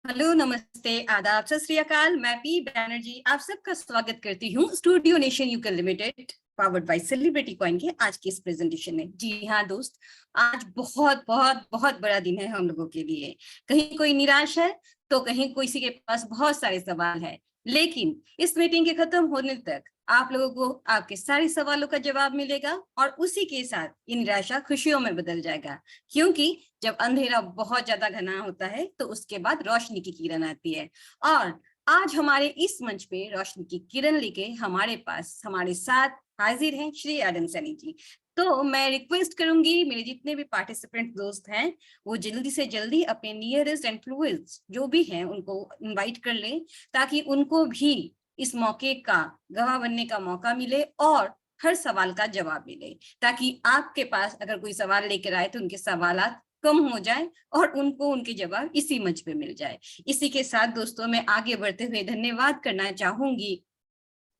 Hello, नमस्ते, आदाब, सत श्री अकाल। मैं पी बैनर्जी आप सबका स्वागत करती हूँ studio nation UK limited powered by celebrity coin के आज की इस प्रेजेंटेशन में। जी हाँ दोस्त, आज बहुत बहुत बहुत बड़ा दिन है हम लोगों के लिए। कहीं कोई निराश है तो कहीं किसी के पास बहुत सारे सवाल है, लेकिन इस मीटिंग के खत्म होने तक आप लोगों को आपके सारे सवालों का जवाब मिलेगा और उसी के साथ ये निराशा खुशियों में बदल जाएगा, क्योंकि जब अंधेरा बहुत ज्यादा घना होता है तो उसके बाद रोशनी की किरण आती है। और आज हमारे इस मंच पे रोशनी की किरण लेके हमारे पास हमारे साथ हाजिर हैं श्री एडम सैनी जी। तो मैं रिक्वेस्ट करूंगी मेरे जितने भी पार्टिसिपेंट दोस्त हैं वो जल्दी से जल्दी अपने नियरेस्ट एंड क्लोजेस्ट जो भी हैं उनको इनवाइट कर लें, ताकि उनको भी इस मौके का गवाह बनने का मौका मिले और हर सवाल का जवाब मिले, ताकि आपके पास अगर कोई सवाल लेकर आए तो उनके सवालात कम हो जाए और उनको उनके जवाब इसी मंच पे मिल जाए। इसी के साथ दोस्तों मैं आगे बढ़ते हुए धन्यवाद करना चाहूंगी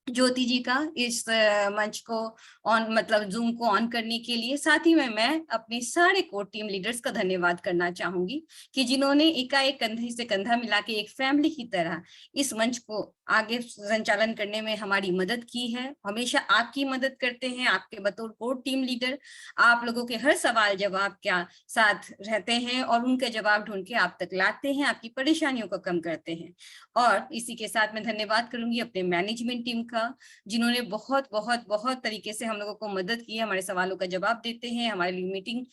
ज्योति जी का इस मंच को ऑन मतलब जूम को ऑन करने के लिए। साथ ही में मैं अपने सारे कोर टीम लीडर्स का धन्यवाद करना चाहूंगी कि जिन्होंने एकाएक कंधे से कंधा मिला के एक फैमिली की तरह इस मंच को आगे संचालन करने में हमारी मदद की है। हमेशा आपकी मदद करते हैं, आपके बतौर कोर टीम लीडर आप लोगों के हर सवाल जवाब के साथ रहते हैं और उनके जवाब ढूंढ के आप तक लाते हैं, आपकी परेशानियों को कम करते हैं। और इसी के साथ मैं धन्यवाद करूंगी अपने मैनेजमेंट टीम का, जिन्होंने बहुत बहुत बहुत तरीके से हम लोगों को मदद की, हमारे सवालों का जवाब देते हैं, हमारे लिए मीटिंग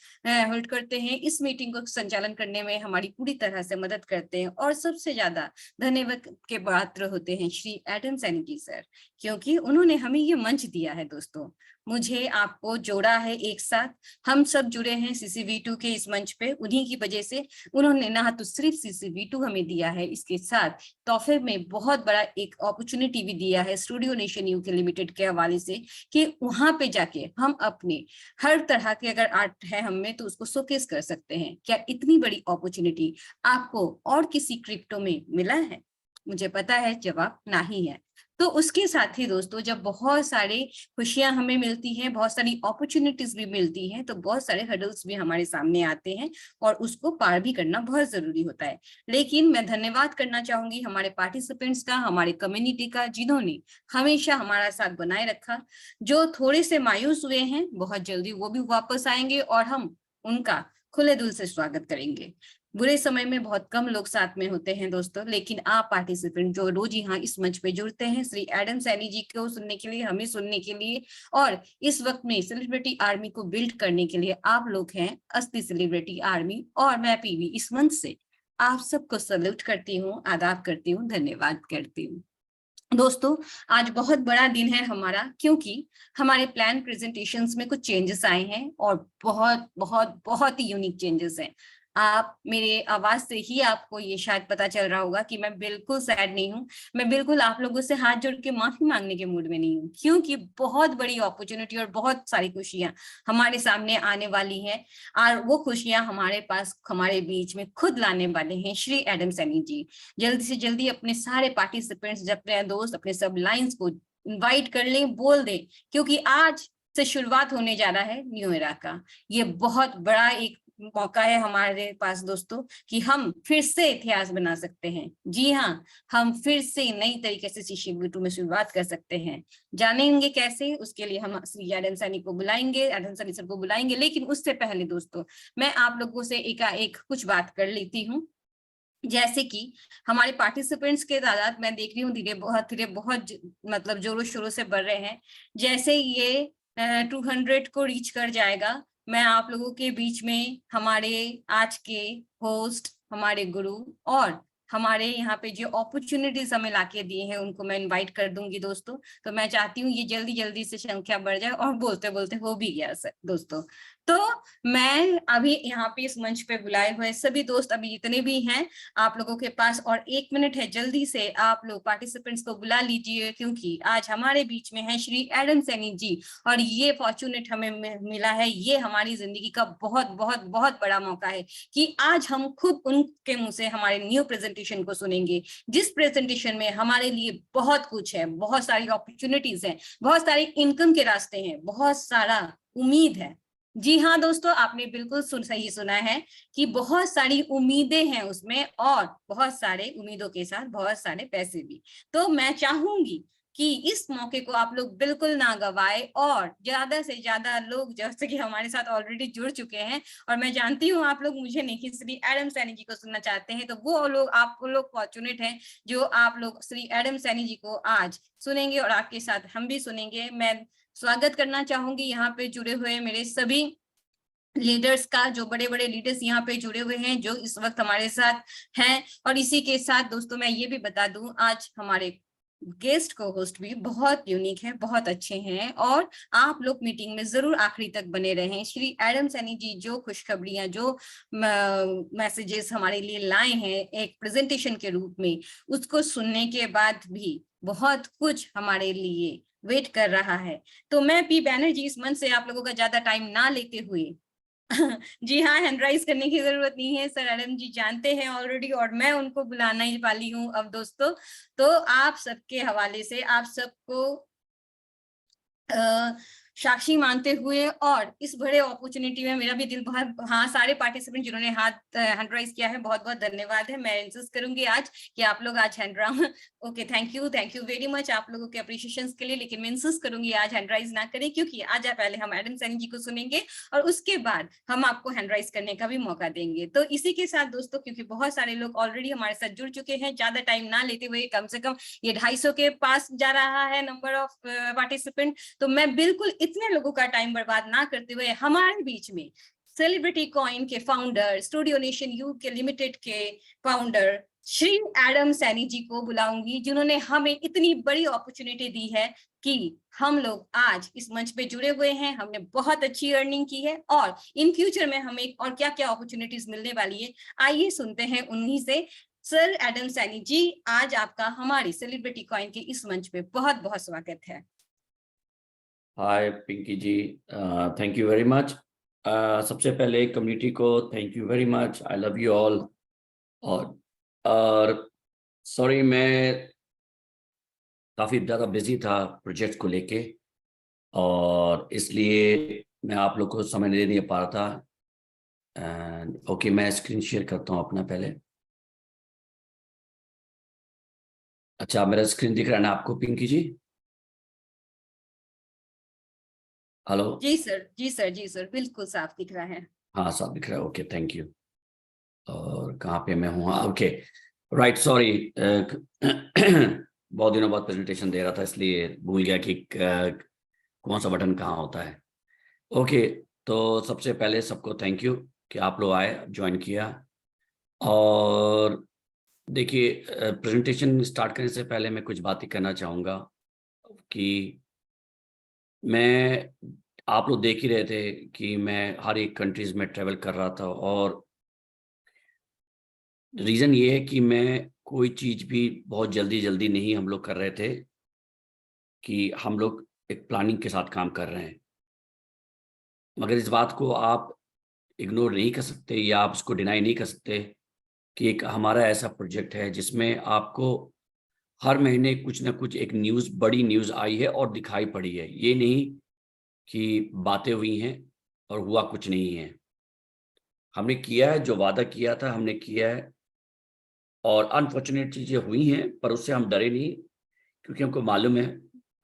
होल्ड करते हैं, इस मीटिंग को संचालन करने में हमारी पूरी तरह से मदद करते हैं। और सबसे ज्यादा धन्यवाद के पात्र होते हैं श्री एडम सैनी जी सर, क्योंकि उन्होंने हमें ये मंच दिया है। दोस्तों मुझे आपको जोड़ा है एक साथ, हम सब जुड़े हैं CCV2 के इस मंच पे उन्हीं की वजह से। उन्होंने ना तो सिर्फ CCV2 हमें दिया है, इसके साथ तोहफे में बहुत बड़ा एक अपॉर्चुनिटी भी दिया है स्टूडियो नेशन यूके लिमिटेड के हवाले से, कि वहां पे जाके हम अपने हर तरह के अगर आर्ट है हम में तो उसको शोकेस कर सकते हैं। क्या इतनी बड़ी अपॉर्चुनिटी आपको और किसी क्रिप्टो में मिला है? मुझे पता है जवाब नहीं है। तो उसके साथ ही दोस्तों जब बहुत सारे खुशियां हमें मिलती हैं, बहुत सारी अपॉर्चुनिटीज भी मिलती हैं, तो बहुत सारे हर्डल्स भी हमारे सामने आते हैं और उसको पार भी करना बहुत जरूरी होता है। लेकिन मैं धन्यवाद करना चाहूंगी हमारे पार्टिसिपेंट्स का, हमारे कम्युनिटी का, जिन्होंने हमेशा हमारा साथ बनाए रखा। जो थोड़े से मायूस हुए हैं बहुत जल्दी वो भी वापस आएंगे और हम उनका खुले दिल से स्वागत करेंगे। बुरे समय में बहुत कम लोग साथ में होते हैं दोस्तों, लेकिन आप पार्टिसिपेंट जो रोज यहाँ इस मंच पे जुड़ते हैं श्री एडम सैनी जी को सुनने के लिए, हमें सुनने के लिए और इस वक्त में सेलिब्रिटी आर्मी को बिल्ड करने के लिए, आप लोग हैं असली सेलिब्रिटी आर्मी। और मैं पीवी इस मंच से आप सबको सल्यूट करती हूँ, आदाब करती हूँ, धन्यवाद करती हूँ। दोस्तों आज बहुत बड़ा दिन है हमारा, क्योंकि हमारे प्लान प्रेजेंटेशंस में कुछ चेंजेस आए हैं और बहुत बहुत बहुत ही यूनिक चेंजेस हैं। आप मेरे आवाज से ही आपको ये शायद पता चल रहा होगा कि मैं बिल्कुल सैड नहीं हूँ, मैं बिल्कुल आप लोगों से हाथ जोड़ के माफी मांगने के मूड में नहीं हूँ, क्योंकि बहुत बड़ी अपॉर्चुनिटी और बहुत सारी खुशियां हमारे सामने आने वाली हैं। और वो खुशियां हमारे पास हमारे बीच में खुद लाने वाले हैं श्री एडम सैनी जी। जल्दी से जल्दी अपने सारे पार्टिसिपेंट्स, अपने दोस्त, अपने सब लाइंस को इनवाइट कर लें, बोल दें, क्योंकि आज से शुरुआत होने जा रहा है न्यू एरा का। ये बहुत बड़ा एक मौका है हमारे पास दोस्तों कि हम फिर से इतिहास बना सकते हैं। जी हाँ, हम फिर से नई तरीके से CCV2 में शुरुआत कर सकते हैं। जानेंगे कैसे, उसके लिए हम श्री एडम सैनी को बुलाएंगे, एडम सैनी सर को बुलाएंगे। लेकिन उससे पहले दोस्तों मैं आप लोगों से एकाएक कुछ बात कर लेती हूँ। जैसे कि हमारे पार्टिसिपेंट्स के तादाद मैं देख रही हूँ धीरे बहुत मतलब जोरों शोरों से बढ़ रहे हैं। जैसे ये 200 को रीच कर जाएगा, मैं आप लोगों के बीच में हमारे आज के होस्ट, हमारे गुरु और हमारे यहाँ पे जो अपॉर्चुनिटीज हमें लाके दिए हैं उनको मैं इनवाइट कर दूंगी दोस्तों। तो मैं चाहती हूँ ये जल्दी जल्दी से संख्या बढ़ जाए, और बोलते बोलते हो भी गया सर दोस्तों। तो मैं अभी यहाँ पे इस मंच पे बुलाए हुए सभी दोस्त अभी जितने भी हैं, आप लोगों के पास और 1 मिनट है, जल्दी से आप लोग पार्टिसिपेंट्स को बुला लीजिए, क्योंकि आज हमारे बीच में है श्री एडम सैनी जी। और ये फॉर्चूनेट हमें मिला है, ये हमारी जिंदगी का बहुत बहुत बहुत बड़ा मौका है कि आज हम खुद उनके मुंह से हमारे न्यू प्रेजेंटेशन को सुनेंगे, जिस प्रेजेंटेशन में हमारे लिए बहुत कुछ है, बहुत सारी अपॉर्चुनिटीज हैं, बहुत सारे इनकम के रास्ते हैं, बहुत सारा उम्मीद है। जी हाँ दोस्तों, आपने बिल्कुल सही सुना है कि बहुत सारी उम्मीदें हैं उसमें और बहुत सारे उम्मीदों के साथ बहुत सारे पैसे भी। तो मैं चाहूंगी कि इस मौके को आप लोग बिल्कुल ना गवाए और ज्यादा से ज्यादा लोग जैसे कि हमारे साथ ऑलरेडी जुड़ चुके हैं, और मैं जानती हूँ आप लोग मुझे नहीं श्री एडम सैनी जी को सुनना चाहते हैं, तो वो लोग आप लोग फॉर्चुनेट हैं जो आप लोग श्री एडम सैनी जी को आज सुनेंगे और आपके साथ हम भी सुनेंगे। मैं स्वागत करना चाहूंगी यहाँ पे जुड़े हुए मेरे सभी लीडर्स का, जो बड़े बड़े लीडर्स यहाँ पे जुड़े हुए हैं जो इस वक्त हमारे साथ हैं। और इसी के साथ दोस्तों मैं ये भी बता दूं, आज हमारे गेस्ट को होस्ट भी बहुत यूनिक है, बहुत अच्छे हैं और आप लोग मीटिंग में जरूर आखिरी तक बने रहें। श्री एडम सैनी जी जो खुशखबरियां, जो मैसेजेस हमारे लिए लाए हैं एक प्रेजेंटेशन के रूप में, उसको सुनने के बाद भी बहुत कुछ हमारे लिए वेट कर रहा है। तो मैं पी बैनर्जी इस मंच से आप लोगों का ज्यादा टाइम ना लेते हुए जी हाँ, हैंड राइज करने की जरूरत नहीं है, सर एडम जी जानते हैं ऑलरेडी और मैं उनको बुलाना ही वाली हूँ अब दोस्तों। तो आप सबके हवाले से आप सबको साक्षी मानते हुए और इस बड़े अपॉर्चुनिटी में मेरा भी दिल बहुत, हाँ सारे पार्टिसिपेंट जिन्होंने हाथ हैंड राइज किया है बहुत बहुत धन्यवाद है। मैं इंसिस्ट करूंगी आज कि आप लोग आज hand raise, okay thank you very much आप लोगों के अप्रिशिएशन के लिए, लेकिन मैं इंसिस्ट करूंगी आज हैंड राइज ना करें क्योंकि आज पहले हम एडम सैनी जी को सुनेंगे और उसके बाद हम आपको हैंड राइज करने का भी मौका देंगे। तो इसी के साथ दोस्तों, क्योंकि बहुत सारे लोग ऑलरेडी हमारे साथ जुड़ चुके हैं, ज्यादा टाइम ना लेते हुए, कम से कम ये 250 के पास जा रहा है नंबर ऑफ पार्टिसिपेंट, तो मैं बिल्कुल इतने लोगों का टाइम बर्बाद ना करते हुए हमारे बीच में सेलिब्रिटी कॉइन के फाउंडर, स्टूडियो नेशन यू के लिमिटेड के फाउंडर श्री एडम सैनी जी को बुलाऊंगी, जिन्होंने हमें इतनी बड़ी अपॉर्चुनिटी दी है कि हम लोग आज इस मंच पे जुड़े हुए हैं। हमने बहुत अच्छी अर्निंग की है और इन फ्यूचर में हमें और क्या क्या अपॉर्चुनिटीज मिलने वाली है, आइए सुनते हैं उन्हीं से। सर एडम सैनी जी, आज आपका हमारी सेलिब्रिटी कॉइन के इस मंच पे बहुत बहुत स्वागत है। हाय Pinky ji, thank you very much. सबसे पहले कम्युनिटी को thank you very much, I love you all. और सॉरी मैं काफ़ी ज़्यादा बिजी था प्रोजेक्ट को लेके और इसलिए मैं आप लोग को समय नहीं दे पा रहा था। एंड ओके, मैं स्क्रीन शेयर करता हूँ अपना पहले। अच्छा, मेरा स्क्रीन दिख रहा है ना आपको पिंकी जी? हेलो? जी सर, जी सर, जी सर, बिल्कुल साफ दिख रहा है। हाँ साफ दिख रहा है, ओके थैंक यू। और कहाँ पे मैं हूँ? हाँ ओके राइट, सॉरी बहुत दिनों बाद प्रेजेंटेशन दे रहा था इसलिए भूल गया कि कौन सा बटन कहाँ होता है। ओके, तो सबसे पहले सबको थैंक यू कि आप लोग आए, ज्वाइन किया। और देखिए, प्रेजेंटेशन स्टार्ट करने से पहले मैं कुछ बातें करना चाहूँगा कि मैं, आप लोग देख ही रहे थे कि मैं हर एक कंट्रीज़ में ट्रैवल कर रहा था और रीज़न ये है कि मैं कोई चीज़ भी बहुत जल्दी जल्दी नहीं हम लोग कर रहे थे, कि हम लोग एक प्लानिंग के साथ काम कर रहे हैं। मगर इस बात को आप इग्नोर नहीं कर सकते या आप उसको डिनाई नहीं कर सकते कि एक हमारा ऐसा प्रोजेक्ट है जिसमें आपको हर महीने कुछ ना कुछ एक न्यूज़, बड़ी न्यूज़ आई है और दिखाई पड़ी है। ये नहीं कि बातें हुई हैं और हुआ कुछ नहीं है। हमने किया है, जो वादा किया था हमने किया है और अनफॉर्चुनेट चीज़ें हुई हैं पर उससे हम डरे नहीं, क्योंकि हमको मालूम है,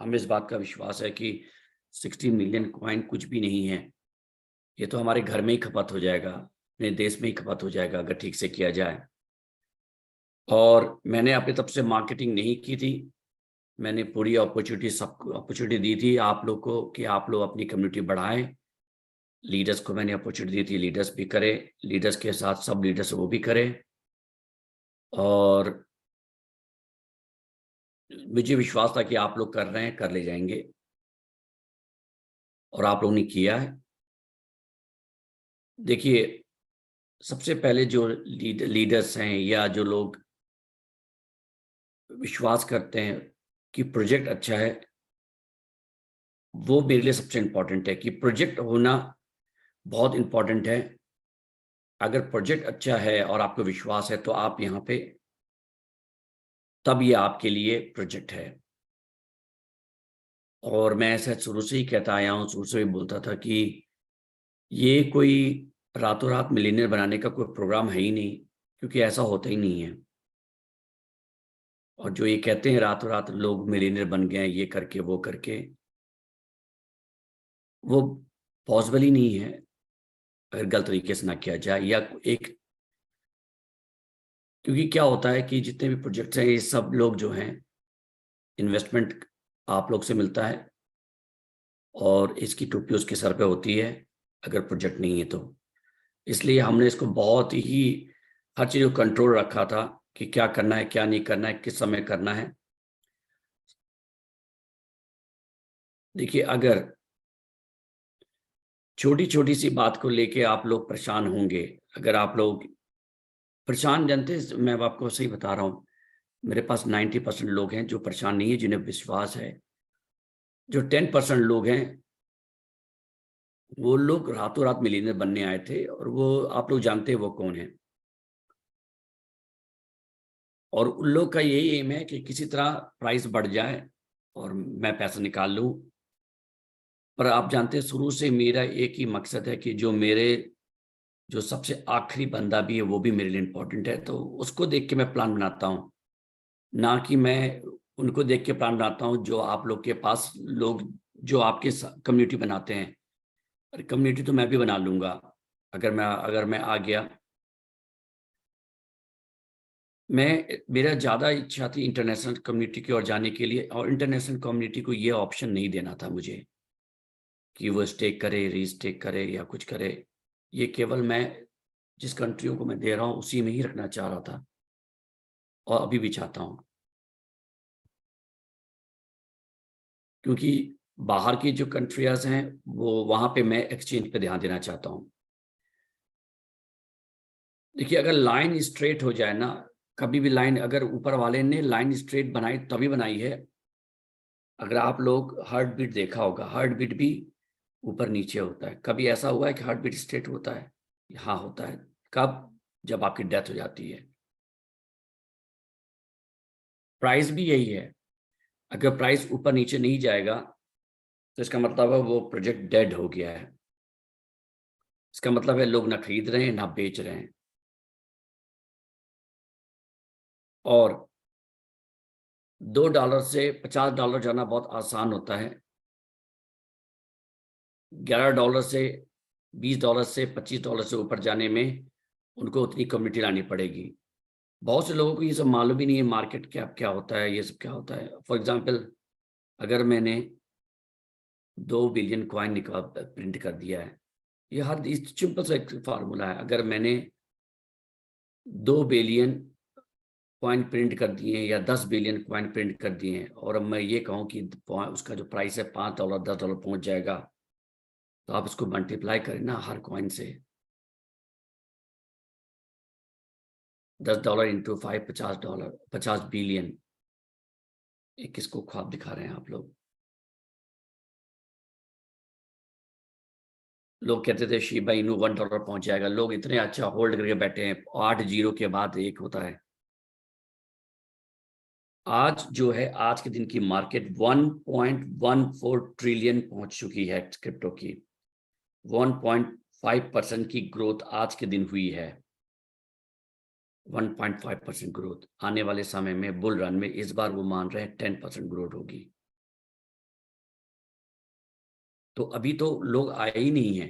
हमें इस बात का विश्वास है कि 16 मिलियन कॉइन कुछ भी नहीं है। ये तो हमारे घर में ही खपत हो जाएगा, अपने देश में ही खपत हो जाएगा अगर ठीक से किया जाए। और मैंने अपनी तरफ से मार्केटिंग नहीं की थी, मैंने पूरी अपॉर्चुनिटी, सबको अपॉर्चुनिटी दी थी आप लोग को कि आप लोग अपनी कम्युनिटी बढ़ाएं। लीडर्स को मैंने अपॉर्चुनिटी दी थी, लीडर्स भी करें, लीडर्स के साथ सब लीडर्स वो भी करें। और मुझे विश्वास था कि आप लोग कर रहे हैं, कर ले जाएंगे और आप लोगों ने किया है। देखिए, सबसे पहले जो लीडर्स हैं या जो लोग विश्वास करते हैं कि प्रोजेक्ट अच्छा है, वो मेरे लिए सबसे इम्पोर्टेंट है कि प्रोजेक्ट होना बहुत इम्पोर्टेंट है। अगर प्रोजेक्ट अच्छा है और आपको विश्वास है तो आप यहाँ पे, तब ये आपके लिए प्रोजेक्ट है। और मैं ऐसा शुरू से ही कहता आया हूँ, शुरू से ही बोलता था कि ये कोई रातों रात मिलियनेयर बनाने का कोई प्रोग्राम है ही नहीं, क्योंकि ऐसा होता ही नहीं है। और जो ये कहते हैं रातों रात लोग मिलियनेयर बन गए हैं ये करके वो करके, वो पॉसिबल ही नहीं है अगर गलत तरीके से ना किया जाए। या एक, क्योंकि क्या होता है कि जितने भी प्रोजेक्ट्स हैं ये सब लोग जो हैं, इन्वेस्टमेंट आप लोग से मिलता है और इसकी टोपी उसके सर पे होती है अगर प्रोजेक्ट नहीं है तो। इसलिए हमने इसको बहुत ही हर चीज़ को कंट्रोल रखा था कि क्या करना है क्या नहीं करना है, किस समय करना है। देखिए, अगर छोटी छोटी सी बात को लेके आप लोग परेशान होंगे, अगर आप लोग परेशान, जानते हैं, मैं आपको सही बता रहा हूँ, मेरे पास 90% लोग हैं जो परेशान नहीं है, जिन्हें विश्वास है। जो 10% लोग हैं, वो लोग रातों रात मिलियनेयर बनने आए थे, और वो आप लोग जानते हैं वो कौन है। और उन लोग का यही एम है कि किसी तरह प्राइस बढ़ जाए और मैं पैसा निकाल लूं। पर आप जानते हैं शुरू से मेरा एक ही मकसद है कि जो सबसे आखिरी बंदा भी है वो भी मेरे लिए इम्पोर्टेंट है, तो उसको देख के मैं प्लान बनाता हूँ, ना कि मैं उनको देख के प्लान बनाता हूँ जो आप लोग के पास लोग जो आपके कम्युनिटी बनाते हैं। अरे कम्युनिटी तो मैं भी बना लूंगा अगर मैं आ गया। मेरा ज़्यादा इच्छा थी इंटरनेशनल कम्युनिटी की ओर जाने के लिए, और इंटरनेशनल कम्युनिटी को ये ऑप्शन नहीं देना था मुझे कि वो स्टेक करे, रीस्टेक करे या कुछ करे। ये केवल मैं जिस कंट्रियों को मैं दे रहा हूँ उसी में ही रखना चाह रहा था, और अभी भी चाहता हूँ। क्योंकि बाहर की जो कंट्रियाज हैं वो वहाँ पे मैं एक्सचेंज पे ध्यान देना चाहता हूँ। देखिए, अगर लाइन स्ट्रेट हो जाए ना, कभी भी लाइन, अगर ऊपर वाले ने लाइन स्ट्रेट बनाई तभी बनाई है। अगर आप लोग हार्ट बीट देखा होगा, हार्ट बीट भी ऊपर नीचे होता है। कभी ऐसा हुआ है कि हार्ट बीट स्ट्रेट होता है? हाँ होता है। कब? जब आपकी डेथ हो जाती है। प्राइस भी यही है। अगर प्राइस ऊपर नीचे नहीं जाएगा तो इसका मतलब है वो प्रोजेक्ट डेड हो गया है। इसका मतलब है लोग ना खरीद रहे हैं ना बेच रहे हैं। और $2 से $50 जाना बहुत आसान होता है। $11 से $20 से $25 से ऊपर जाने में उनको उतनी कम्युनिटी लानी पड़ेगी। बहुत से लोगों को ये सब मालूम ही नहीं है, मार्केट कैप क्या होता है, ये सब क्या होता है। फॉर एग्जांपल, अगर मैंने 2 बिलियन कॉइन निकाल प्रिंट कर दिया है, ये हर सिंपल सा एक फार्मूला है। अगर मैंने 2 बिलियन कॉइन प्रिंट कर दिए या 10 बिलियन कॉइन प्रिंट कर दिए हैं, और अब मैं ये कहूँ कि उसका जो प्राइस है $5 $10 पहुंच जाएगा, तो आप इसको मल्टीप्लाई करें ना हर कॉइन से। $10 इंटू 5, $50, 50 बिलियन। ये किसको ख्वाब दिखा रहे हैं आप लोग? लोग कहते थे शिबा इनू $1 पहुंच जाएगा, लोग इतने अच्छा होल्ड करके बैठे हैं। 8 जीरो के बाद एक होता है। आज जो है, आज के दिन की मार्केट 1.14 ट्रिलियन पहुंच चुकी है क्रिप्टो की। 1.5% की ग्रोथ आज के दिन हुई है। 1.5% ग्रोथ। आने वाले समय में बुल रन में इस बार वो मान रहे हैं 10% ग्रोथ होगी। तो अभी तो लोग आए ही नहीं है।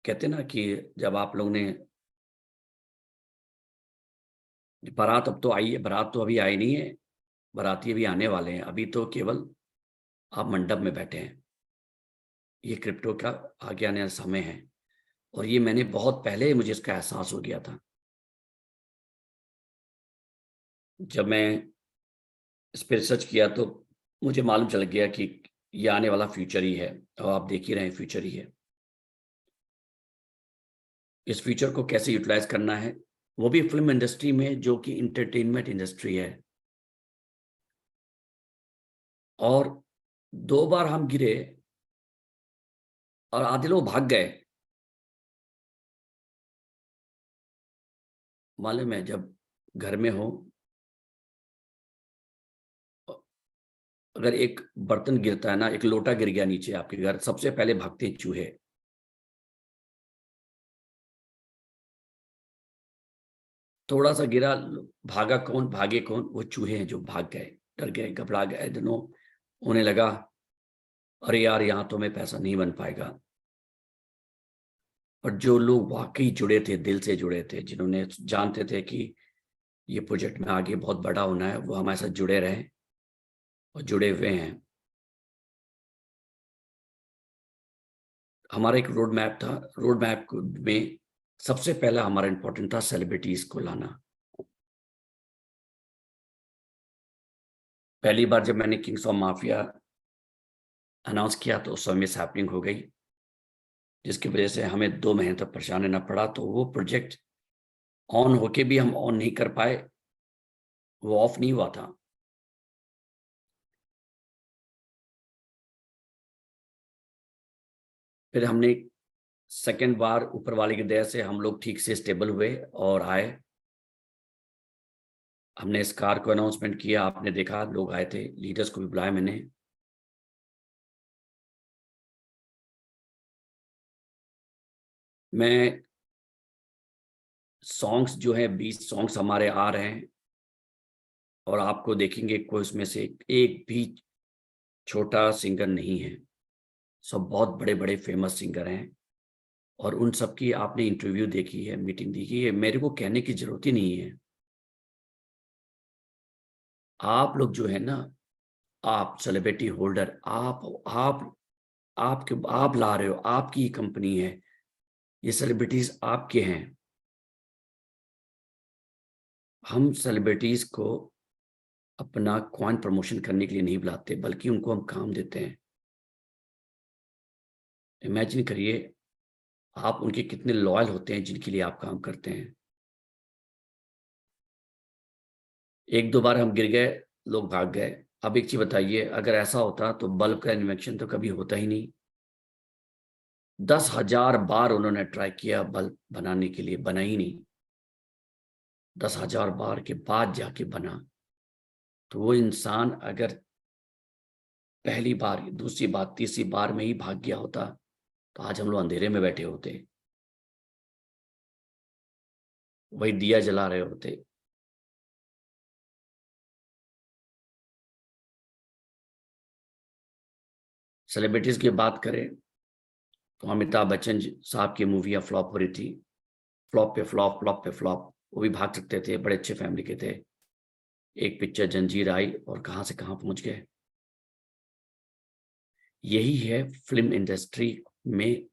कहते ना कि जब आप लोगों ने, बारात अब तो आई है, बारात तो अभी आई नहीं है, बाराती अभी आने वाले हैं। अभी तो केवल आप मंडप में बैठे हैं। ये क्रिप्टो का आगे आने वाला समय है, और ये मैंने बहुत पहले मुझे इसका एहसास हो गया था। जब मैं इस पर रिसर्च किया तो मुझे मालूम चल गया कि ये आने वाला फ्यूचर ही है, और आप देख ही रहे हैं फ्यूचर ही है। इस फ्यूचर को कैसे यूटिलाइज करना है, वो भी फिल्म इंडस्ट्री में, जो कि इंटरटेनमेंट इंडस्ट्री है। और 2 बार हम गिरे और आधे लोग भाग गए। मालूम है, जब घर में हो, अगर एक बर्तन गिरता है ना, एक लोटा गिर गया नीचे आपके घर, सबसे पहले भागते हैं चूहे। थोड़ा सा गिरा, भागा कौन, भागे कौन? वो चूहे हैं जो भाग गए, डर गए, घबरा गए। दोनों, उन्हें लगा अरे यार यहाँ तो हमें पैसा नहीं बन पाएगा। और जो लोग वाकई जुड़े थे, दिल से जुड़े थे, जिन्होंने जानते थे कि ये प्रोजेक्ट में आगे बहुत बड़ा होना है, वो हमारे साथ जुड़े रहे और जुड़े हुए हैं। हमारा एक रोड मैप था। रोड मैप में सबसे पहला हमारा इंपॉर्टेंट था सेलिब्रिटीज को लाना। पहली बार जब मैंने किंग्स ऑफ माफिया अनाउंस किया तो उस समय मिस हैपनिंग हो गई, जिसकी वजह से हमें 2 महीने तक परेशान रहना पड़ा। तो वो प्रोजेक्ट ऑन होके भी हम ऑन नहीं कर पाए, वो ऑफ नहीं हुआ था। फिर हमने सेकेंड बार ऊपर वाले की दया से हम लोग ठीक से स्टेबल हुए और आए। हमने इस कार को अनाउंसमेंट किया, आपने देखा लोग आए थे, लीडर्स को भी बुलाया मैंने। मैं सॉन्ग्स जो है 20 सॉन्ग्स हमारे आ रहे हैं और आपको देखेंगे कोई उसमें से एक भी छोटा सिंगर नहीं है, सब बहुत बड़े बड़े फेमस सिंगर हैं। और उन सब की आपने इंटरव्यू देखी है, मीटिंग देखी है, मेरे को कहने की जरूरत ही नहीं है। आप लोग जो है ना, आप सेलिब्रिटी होल्डर, आप ला रहे हो, आपकी कंपनी है, ये सेलिब्रिटीज आपके हैं। हम सेलिब्रिटीज को अपना कॉइन प्रमोशन करने के लिए नहीं बुलाते, बल्कि उनको हम काम देते हैं। इमेजिन करिए आप उनके कितने लॉयल होते हैं जिनके लिए आप काम करते हैं। 1-2 बार हम गिर गए, लोग भाग गए। अब एक चीज बताइए, अगर ऐसा होता तो बल्ब का इन्वेंशन तो कभी होता ही नहीं। 10,000 बार उन्होंने ट्राई किया बल्ब बनाने के लिए, बना ही नहीं। 10,000 बार के बाद जाके बना। तो वो इंसान अगर पहली बार, दूसरी बार, तीसरी बार में ही भाग गया होता तो आज हम लोग अंधेरे में बैठे होते, वही दिया जला रहे होते। सेलिब्रिटीज की बात करें तो अमिताभ बच्चन साहब की मूवियाँ फ्लॉप हो रही थी, फ्लॉप पे फ्लॉप, फ्लॉप पे फ्लॉप। वो भी भाग सकते थे, बड़े अच्छे फैमिली के थे। एक पिक्चर जंजीर आई और कहाँ से कहाँ पहुंच गए। यही है फिल्म इंडस्ट्री में,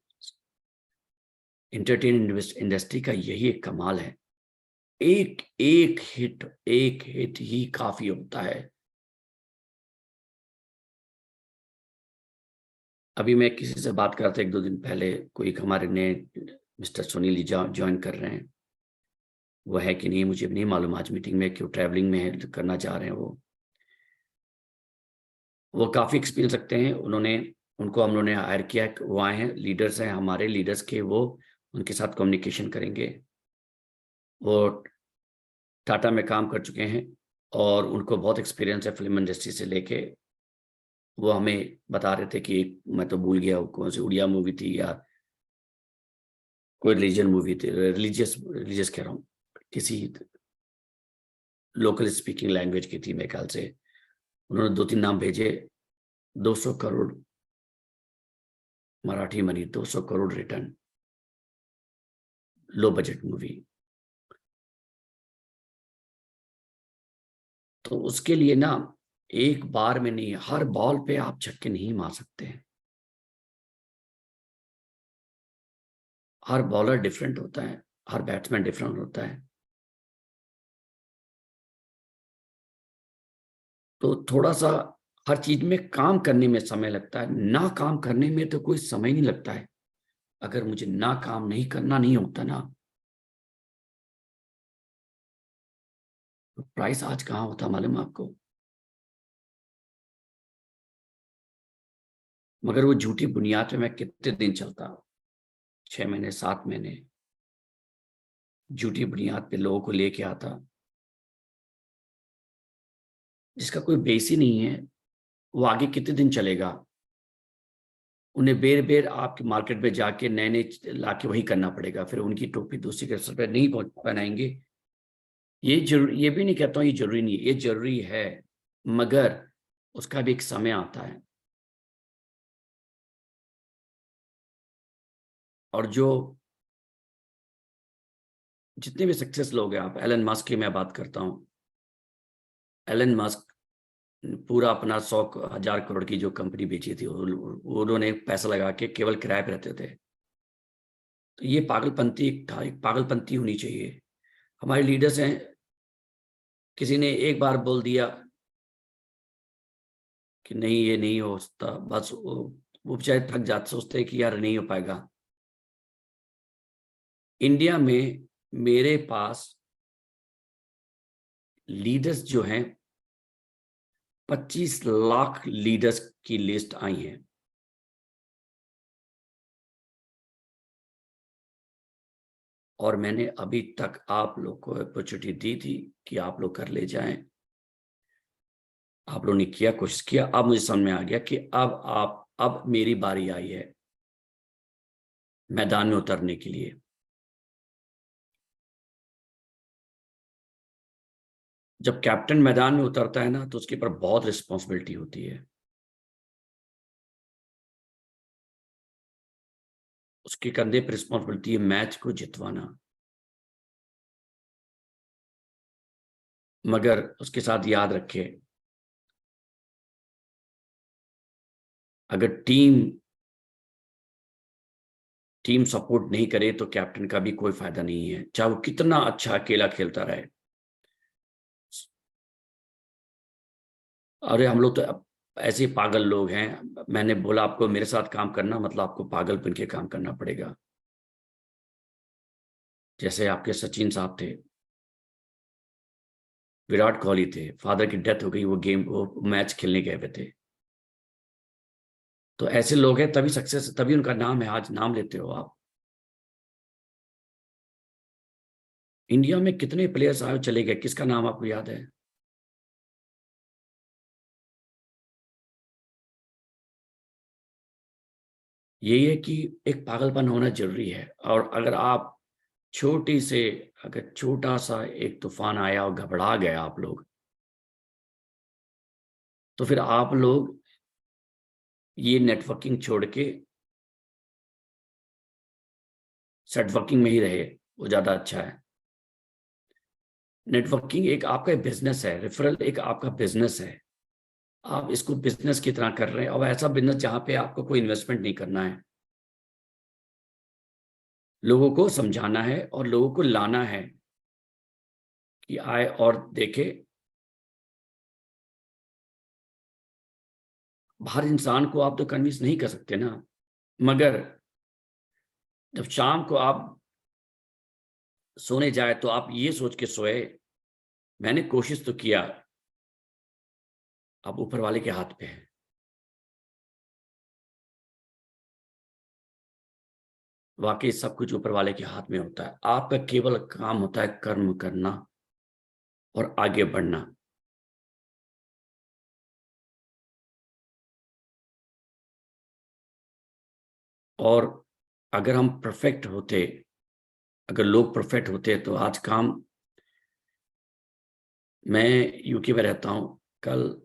एंटरटेनमेंट इंडस्ट्री का यही एक कमाल है। एक एक हिट ही काफी होता है। अभी मैं किसी से बात कर रहा था 1-2 दिन पहले, कोई हमारे नए मिस्टर सुनील ज्वाइन कर रहे हैं। वो है कि नहीं मुझे नहीं मालूम, आज मीटिंग में क्यों ट्रैवलिंग में है, करना चाह रहे हैं। वो काफ़ी एक्सपीरियंस रखते हैं। उनको हम लोगों ने हायर किया, वो आए हैं, लीडर्स हैं हमारे, लीडर्स के वो उनके साथ कम्युनिकेशन करेंगे। वो टाटा में काम कर चुके हैं और उनको बहुत एक्सपीरियंस है फिल्म इंडस्ट्री से लेके। वो हमें बता रहे थे कि मैं तो भूल गया कौन सी उड़िया मूवी थी या कोई रिलीजन मूवी थी, रिलीजियस कह रहा हूँ, किसी लोकल स्पीकिंग लैंग्वेज की थी मेरे ख्याल से। उन्होंने 2-3 नाम भेजे। 200 crore Marathi money, 200 crore return, low budget movie. तो उसके लिए ना एक बार में नहीं, हर बॉल पे आप छक्के नहीं मार सकते हैं। हर बॉलर डिफरेंट होता है, हर बैट्समैन डिफरेंट होता है। तो थोड़ा सा हर चीज में काम करने में समय लगता है, ना काम करने में तो कोई समय नहीं लगता है। अगर मुझे ना काम नहीं करना नहीं होता ना, तो प्राइस आज कहाँ होता मालूम आपको। मगर वो झूठी बुनियाद पे मैं कितने दिन चलता, 6 महीने 7 महीने झूठी बुनियाद पे लोगों को लेके आता, जिसका कोई बेस ही नहीं है। वो आगे कितने दिन चलेगा। उन्हें बेर बेर आपके मार्केट में जाके नए नए लाके वही करना पड़ेगा। फिर उनकी टोपी दूसरी के सर पे नहीं पहनाएंगे ये भी नहीं कहता हूँ ये जरूरी नहीं है, ये जरूरी है, मगर उसका भी एक समय आता है। और जो जितने भी सक्सेस लोग हैं, आप एलन मस्क की मैं बात करता हूँ, एलन मस्क पूरा अपना 100,000 करोड़ की जो कंपनी बेची थी, उन्होंने पैसा लगा के केवल किराए पे रहते थे। तो ये पागलपंती था, एक पागलपंती होनी चाहिए। हमारे लीडर्स हैं, किसी ने एक बार बोल दिया कि नहीं ये नहीं हो सकता, बस वो बेचारे थक जाते, सोचते हैं कि यार नहीं हो पाएगा। इंडिया में मेरे पास लीडर्स जो हैं, 25 लाख लीडर्स की लिस्ट आई है। और मैंने अभी तक आप लोग को अपॉर्चुनिटी दी थी कि आप लोग कर ले जाएं, आप लोगों ने किया, कोशिश किया। अब मुझे समझ में आ गया कि अब मेरी बारी आई है मैदान में उतरने के लिए। जब कैप्टन मैदान में उतरता है ना, तो उसके ऊपर बहुत रिस्पॉन्सिबिलिटी होती है। उसके कंधे पर रिस्पॉन्सिबिलिटी है मैच को जितवाना, मगर उसके साथ याद रखे, अगर टीम सपोर्ट नहीं करे तो कैप्टन का भी कोई फायदा नहीं है, चाहे वो कितना अच्छा अकेला खेलता रहे। अरे हम लोग तो ऐसे पागल लोग हैं, मैंने बोला आपको मेरे साथ काम करना मतलब आपको पागल बन के काम करना पड़ेगा। जैसे आपके सचिन साहब थे, विराट कोहली थे, फादर की डेथ हो गई, वो मैच खेलने गए हुए थे। तो ऐसे लोग हैं तभी सक्सेस, तभी उनका नाम है, आज नाम लेते हो आप। इंडिया में कितने प्लेयर्स आए चले गए, किसका नाम आपको याद है? यही है कि एक पागलपन होना जरूरी है। और अगर आप अगर छोटा सा एक तूफान आया और घबरा गए आप लोग, तो फिर आप लोग ये नेटवर्किंग छोड़ के सेटवर्किंग में ही रहे, वो ज्यादा अच्छा है। नेटवर्किंग एक आपका बिजनेस है, रेफरल एक आपका बिजनेस है। आप इसको बिजनेस की तरह कर रहे हैं, और ऐसा बिजनेस जहां पे आपको कोई इन्वेस्टमेंट नहीं करना है। लोगों को समझाना है और लोगों को लाना है कि आए और देखे। हर इंसान को आप तो कन्विंस नहीं कर सकते ना, मगर जब शाम को आप सोने जाए तो आप ये सोच के सोए, मैंने कोशिश तो किया, अब ऊपर वाले के हाथ पे है। वाकई सब कुछ ऊपर वाले के हाथ में होता है, आपका केवल काम होता है कर्म करना और आगे बढ़ना। और अगर हम परफेक्ट होते, अगर लोग परफेक्ट होते तो आज काम, मैं यूके में रहता हूँ, कल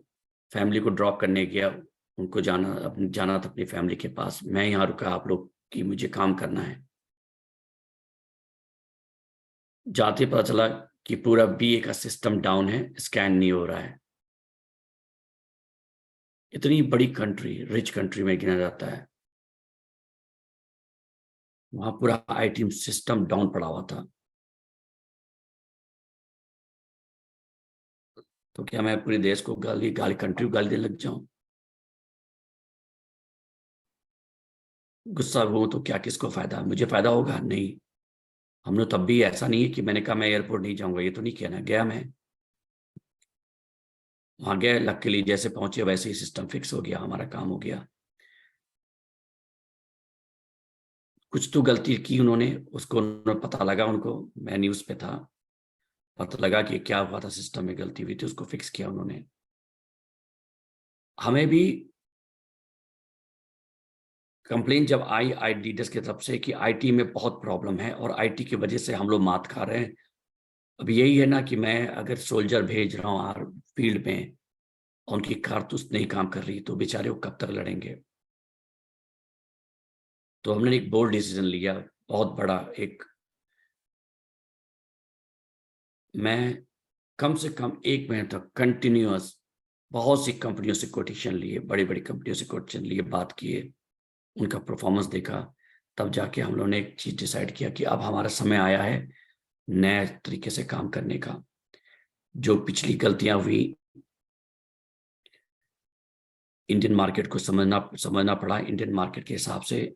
फैमिली को ड्रॉप करने गया, उनको जाना था अपनी फैमिली के पास, मैं यहाँ रुका, आप लोग की मुझे काम करना है। जाते पता चला कि पूरा बीए का सिस्टम डाउन है, स्कैन नहीं हो रहा है। इतनी बड़ी कंट्री, रिच कंट्री में गिना जाता है, वहां पूरा आईटी सिस्टम डाउन पड़ा हुआ था। तो क्या मैं पूरे देश को गाली कंट्री को गाली देने लग जाऊं? गुस्सा हुआ तो क्या, किसको फायदा? मुझे फायदा होगा नहीं। हमने तब भी, ऐसा नहीं है कि मैंने कहा मैं एयरपोर्ट नहीं जाऊंगा, ये तो नहीं कहना, गया मैं वहां गया, लकीली जैसे पहुंचे वैसे ही सिस्टम फिक्स हो गया, हमारा काम हो गया। कुछ तो गलती की उन्होंने, उन्होंने पता लगा उनको, मैं न्यूज पे था, पता लगा कि क्या हुआ था, सिस्टम में गलती हुई थी, उसको फिक्स किया उन्होंने। हमें भी कंप्लेन जब आई लीडर्स की तरफ से कि आईटी में बहुत प्रॉब्लम है और आईटी की वजह से हम लोग मात खा रहे हैं, अब यही है ना कि मैं अगर सोल्जर भेज रहा हूँ आर फील्ड में, उनकी कारतूस नहीं काम कर रही, तो बेचारे वो कब तक लड़ेंगे। तो हमने एक बोल्ड डिसीजन लिया, बहुत बड़ा। एक मैं कम से कम 1 महीने तक कंटिन्यूअस बहुत सी कंपनियों से कोटेशन लिए, बड़ी बड़ी कंपनियों से कोटेशन लिए, बात किए, उनका परफॉर्मेंस देखा, तब जाके हम लोगों ने एक चीज डिसाइड किया कि अब हमारा समय आया है नए तरीके से काम करने का। जो पिछली गलतियां हुई, इंडियन मार्केट को समझना पड़ा। इंडियन मार्केट के हिसाब से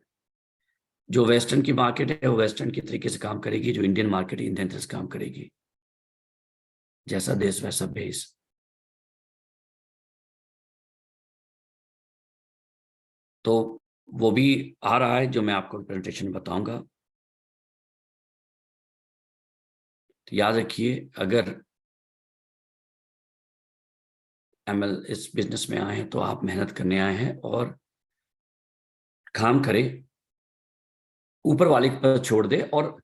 जो वेस्टर्न की मार्केट है वो वेस्टर्न के तरीके से काम करेगी, जो इंडियन मार्केट है इंडियन तरीके से काम करेगी। जैसा देश वैसा भेष। तो वो भी आ रहा है जो मैं आपको प्रेजेंटेशन में बताऊंगा। तो याद रखिए, अगर एमएल इस बिजनेस में आए हैं तो आप मेहनत करने आए हैं और काम करें, ऊपर वाले पर छोड़ दे और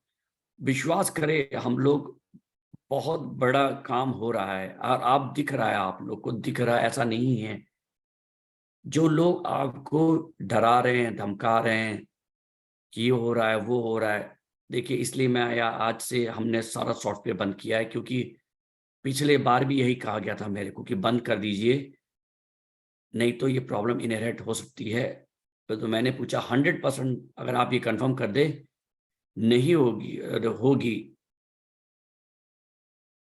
विश्वास करें। हम लोग बहुत बड़ा काम हो रहा है और आप दिख रहा है, आप लोग को दिख रहा है, ऐसा नहीं है। जो लोग आपको डरा रहे हैं, धमका रहे हैं कि ये हो रहा है वो हो रहा है, देखिए इसलिए मैं आया आज से हमने सारा सॉफ्टवेयर बंद किया है, क्योंकि पिछले बार भी यही कहा गया था मेरे को कि बंद कर दीजिए, नहीं तो ये प्रॉब्लम इनहेरिट हो सकती है। तो मैंने पूछा 100% अगर आप ये कंफर्म कर दे नहीं होगी होगी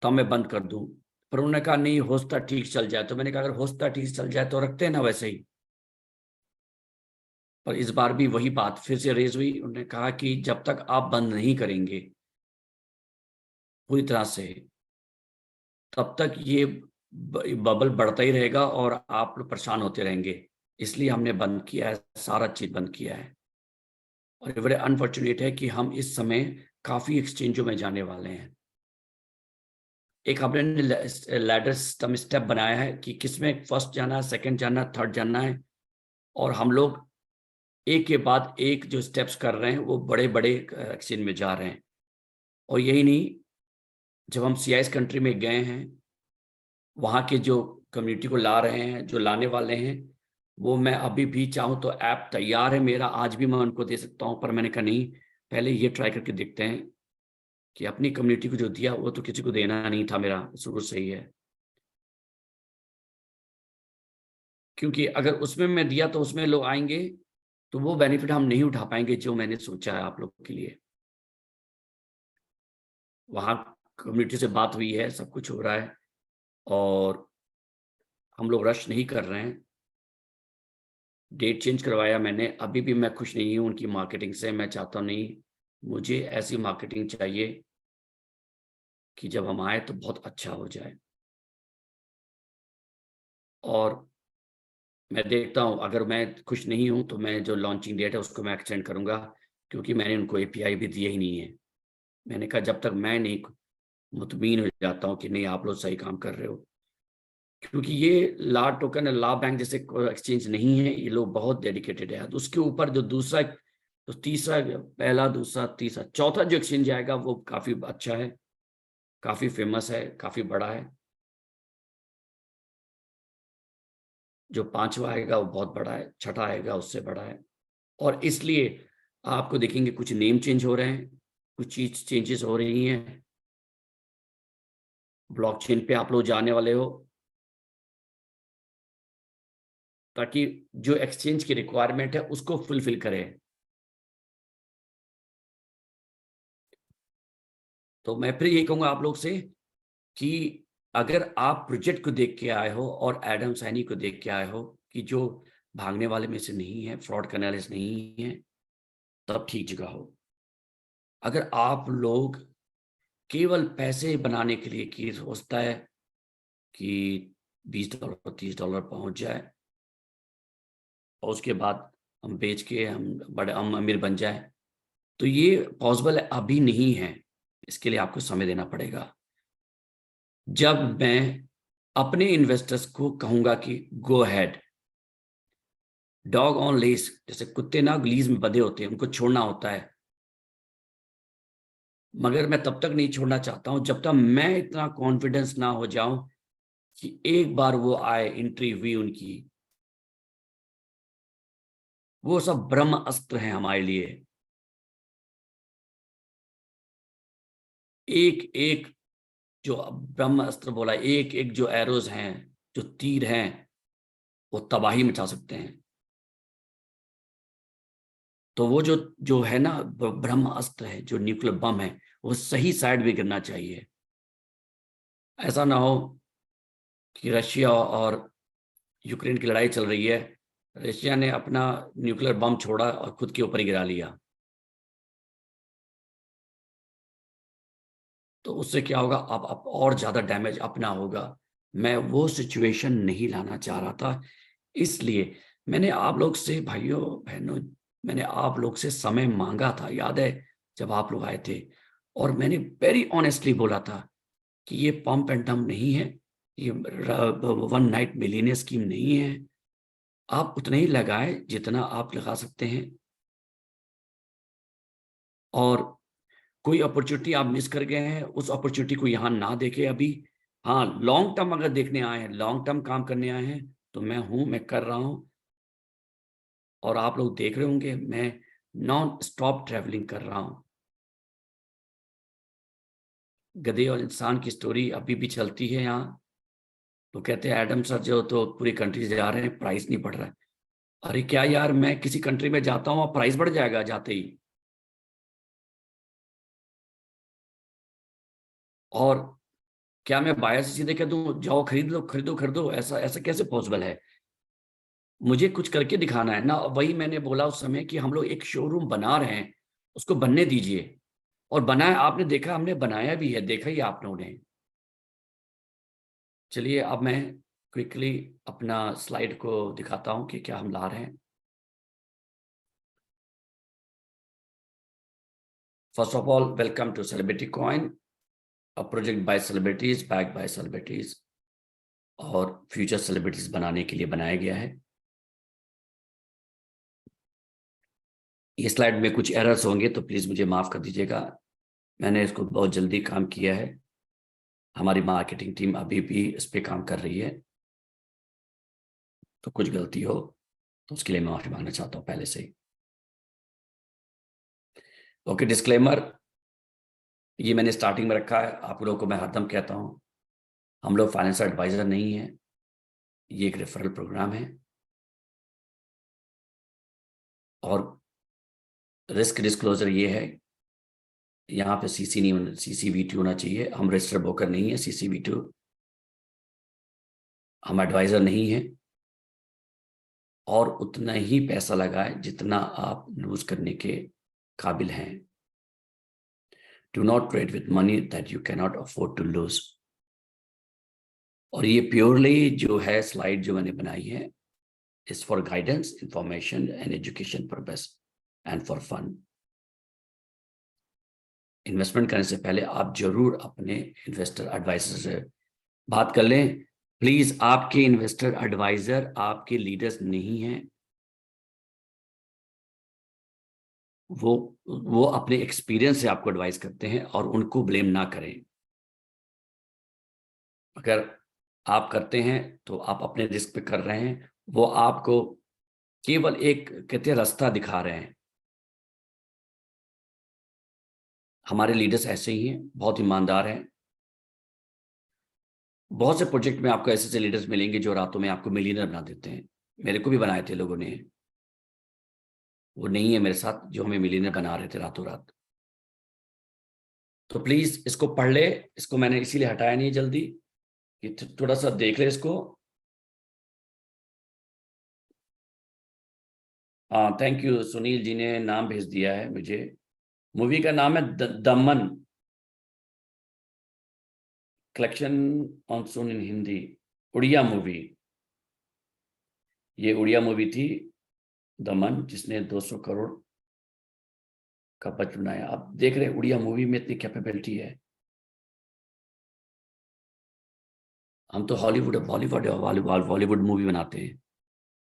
तो मैं बंद कर दूं। पर उन्होंने कहा नहीं, होस्ता ठीक चल जाए। तो मैंने कहा अगर होस्ता ठीक चल जाए तो रखते हैं ना वैसे ही। पर इस बार भी वही बात फिर से रेज हुई। उन्होंने कहा कि जब तक आप बंद नहीं करेंगे पूरी तरह से, तब तक ये बबल बढ़ता ही रहेगा और आप लोग परेशान होते रहेंगे। इसलिए हमने बंद किया है, सारा चीज बंद किया है। और बड़े अनफॉर्चुनेट है कि हम इस समय काफी एक्सचेंजों में जाने वाले हैं। एक हमने लैडर सिस्टम स्टेप बनाया है कि किसमें फर्स्ट जाना है, सेकंड जाना है, थर्ड जाना है। और हम लोग एक के बाद एक जो स्टेप्स कर रहे हैं वो बड़े बड़े एक्सचेंज में जा रहे हैं। और यही नहीं, जब हम CIS कंट्री में गए हैं, वहाँ के जो कम्युनिटी को ला रहे हैं, जो लाने वाले हैं, वो मैं अभी भी चाहूँ तो ऐप तैयार है मेरा, आज भी मैं उनको दे सकता हूँ। पर मैंने कहा नहीं, पहले ये ट्राई करके देखते हैं कि अपनी कम्युनिटी को जो दिया वो तो किसी को देना नहीं था मेरा, शुरू से ही है। क्योंकि अगर उसमें मैं दिया तो उसमें लोग आएंगे तो वो बेनिफिट हम नहीं उठा पाएंगे जो मैंने सोचा है आप लोगों के लिए। वहाँ कम्युनिटी से बात हुई है, सब कुछ हो रहा है और हम लोग रश नहीं कर रहे हैं। डेट चेंज करवाया मैंने, अभी भी मैं खुश नहीं हूँ उनकी मार्केटिंग से। मैं चाहता नहीं, मुझे ऐसी मार्केटिंग चाहिए कि जब हम आए तो बहुत अच्छा हो जाए। और मैं देखता हूँ, अगर मैं खुश नहीं हूँ तो मैं जो लॉन्चिंग डेट है उसको मैं एक्सटेंड करूँगा, क्योंकि मैंने उनको API भी दिए ही नहीं है। मैंने कहा जब तक मैं नहीं मुतमीन हो जाता हूँ कि नहीं आप लोग सही काम कर रहे हो, क्योंकि ये ला टोकन ला बैंक जैसे एक्सचेंज नहीं है, ये लोग बहुत डेडिकेटेड है। तो उसके ऊपर जो दूसरा तो तीसरा, पहला दूसरा तीसरा चौथा जो एक्सचेंज आएगा वो काफी अच्छा है, काफी फेमस है, काफी बड़ा है। जो पांचवा आएगा वो बहुत बड़ा है, छठा आएगा उससे बड़ा है। और इसलिए आपको देखेंगे कुछ नेम चेंज हो रहे हैं, कुछ चीज चेंजेस हो रही हैं। ब्लॉकचेन पे आप लोग जाने वाले हो, ताकि जो एक्सचेंज की रिक्वायरमेंट है उसको फुलफिल करें। तो मैं फिर यही कहूंगा आप लोग से कि अगर आप प्रोजेक्ट को देख के आए हो और एडम सैनी को देख के आए हो कि जो भागने वाले में से नहीं है, फ्रॉड करने वाले से नहीं है, तब ठीक जगह हो। अगर आप लोग केवल पैसे बनाने के लिए की सोचता है कि $20 $30 पहुंच जाए और उसके बाद हम बेच के हम अमीर बन जाए, तो ये पॉसिबल अभी नहीं है। इसके लिए आपको समय देना पड़ेगा। जब मैं अपने इन्वेस्टर्स को कहूंगा कि go ahead, dog on lease, जैसे कुत्ते ना लीज में बंधे होते हैं, उनको छोड़ना होता है। मगर मैं तब तक नहीं छोड़ना चाहता हूं जब तक मैं इतना कॉन्फिडेंस ना हो जाऊं कि एक बार वो आए, एंट्री हुई उनकी, वो सब ब्रह्म अस्त्र हैं हमारे लिए। एक एक जो ब्रह्म अस्त्र बोला, एक एक जो एरोज हैं, जो तीर हैं, वो तबाही मचा सकते हैं। तो वो जो जो है ना ब्रह्म अस्त्र है, जो न्यूक्लियर बम है, वो सही साइड में गिरना चाहिए। ऐसा ना हो कि रशिया और यूक्रेन की लड़ाई चल रही है, रशिया ने अपना न्यूक्लियर बम छोड़ा और खुद के ऊपर ही गिरा लिया, तो उससे क्या होगा, अब और ज्यादा डैमेज अपना होगा। मैं वो सिचुएशन नहीं लाना चाह रहा था, इसलिए मैंने आप लोग से, भाइयों बहनों, मैंने आप लोग से समय मांगा था, याद है जब आप लोग आए थे, और मैंने वेरी ऑनेस्टली बोला था कि ये पंप एंड डंप नहीं है, ये वन नाइट मिलीनियर स्कीम नहीं है। आप उतना ही लगाए जितना आप लगा सकते हैं, और कोई अपॉर्चुनिटी आप मिस कर गए हैं, उस अपॉर्चुनिटी को यहाँ ना देखे अभी। हाँ, लॉन्ग टर्म अगर देखने आए हैं, लॉन्ग टर्म काम करने आए हैं, तो मैं कर रहा हूँ। और आप लोग देख रहे होंगे मैं नॉन स्टॉप ट्रैवलिंग कर रहा हूँ। गधे और इंसान की स्टोरी अभी भी चलती है यहाँ। तो कहते हैं एडम सर जो तो पूरी कंट्री से जा रहे हैं, प्राइस नहीं बढ़ रहा है। अरे क्या यार, मैं किसी कंट्री में जाता हूँ और प्राइस बढ़ जाएगा जाते ही। और क्या मैं बायर से सीधे कह दूं जाओ खरीद लो खरीदो खरीदो, ऐसा ऐसा कैसे पॉसिबल है? मुझे कुछ करके दिखाना है ना। वही मैंने बोला उस समय कि हम लोग एक शोरूम बना रहे हैं, उसको बनने दीजिए। और बनाया, आपने देखा, हमने बनाया भी है, देखा ही आप लोगों ने। चलिए अब मैं क्विकली अपना स्लाइड को दिखाता हूं कि क्या हम ला रहे हैं। First of all, welcome to Celebrity Coin, a project by celebrities, back by celebrities, और फ्यूचर सेलिब्रिटीज बनाने के लिए बनाया गया है। ये स्लाइड में कुछ एरर्स होंगे तो प्लीज मुझे माफ कर दीजिएगा, मैंने इसको बहुत जल्दी काम किया है। हमारी मार्केटिंग टीम अभी भी इस पे काम कर रही है, तो कुछ गलती हो तो उसके लिए मैं माफी मांगना चाहता हूँ पहले से ही। ओके, डिस्क्लेमर, ये मैंने स्टार्टिंग में रखा है। आप लोगों को मैं हरदम कहता हूँ, हम लोग फाइनेंशियल एडवाइजर नहीं है, ये एक रेफरल प्रोग्राम है। और रिस्क डिस्क्लोजर ये है, यहाँ पे सीसी नहीं होना, CCV2 होना चाहिए। हम रजिस्टर्ड ब्रोकर नहीं है, CCV2, हम एडवाइजर नहीं है। और उतना ही पैसा लगाए जितना आप लूज करने के काबिल हैं। Do not trade with money that you cannot afford to lose. और ये प्योरली जो है स्लाइड जो मैंने बनाई है, is for guidance, information and education purpose and for fun. Investment करने से पहले आप जरूर अपने इन्वेस्टर एडवाइजर से बात कर लें। प्लीज, आपके इन्वेस्टर एडवाइजर आपके लीडर्स नहीं हैं। वो अपने एक्सपीरियंस से आपको एडवाइस करते हैं, और उनको ब्लेम ना करें। अगर आप करते हैं तो आप अपने रिस्क पे कर रहे हैं। वो आपको केवल एक, कहते हैं, रास्ता दिखा रहे हैं। हमारे लीडर्स ऐसे ही हैं, बहुत ईमानदार हैं। बहुत से प्रोजेक्ट में आपको ऐसे ऐसे लीडर्स मिलेंगे जो रातों में आपको मिलियनर बना देते हैं। मेरे को भी बनाए थे लोगों ने। वो नहीं है मेरे साथ जो हमें मिलियनर बना रहे थे रातों रात। तो प्लीज इसको पढ़ ले। इसको मैंने इसीलिए हटाया नहीं जल्दी कि थोड़ा सा देख ले इसको। हाँ, थैंक यू, सुनील जी ने नाम भेज दिया है मुझे। मूवी का नाम है Daman, collection on sun in Hindi, Odia movie. ये उड़िया मूवी थी दमन, जिसने 200 करोड़ का बजट बनाया। आप देख रहे हैं उड़िया मूवी में इतनी कैपेबिलिटी है। हम तो हॉलीवुड, बॉलीवुड, बॉलीवुड मूवी बनाते हैं।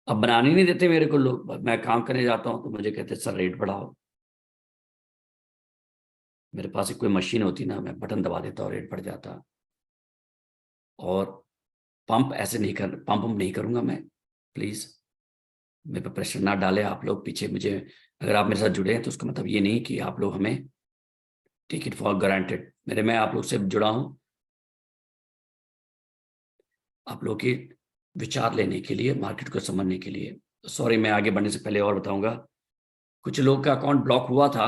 अब बनाने नहीं देते मेरे को लोग। मैं काम करने जाता हूँ तो मुझे कहते हैं सर रेट बढ़ाओ। मेरे पास एक कोई मशीन होती ना, मैं बटन दबा देता और रेट बढ़ जाता। और पंप ऐसे नहीं कर, पंप नहीं करूंगा मैं। प्लीज मेरे पे प्रेशर ना डाले आप लोग पीछे मुझे। अगर आप मेरे साथ जुड़े हैं तो उसका मतलब ये नहीं कि आप लोग हमें टेक इट फॉर ग्रांटेड। मेरे मैं आप लोग से जुड़ा हूं आप लोग के विचार लेने के लिए, मार्केट को समझने के लिए। सॉरी, मैं आगे बढ़ने से पहले और बताऊंगा, कुछ लोग का अकाउंट ब्लॉक हुआ था,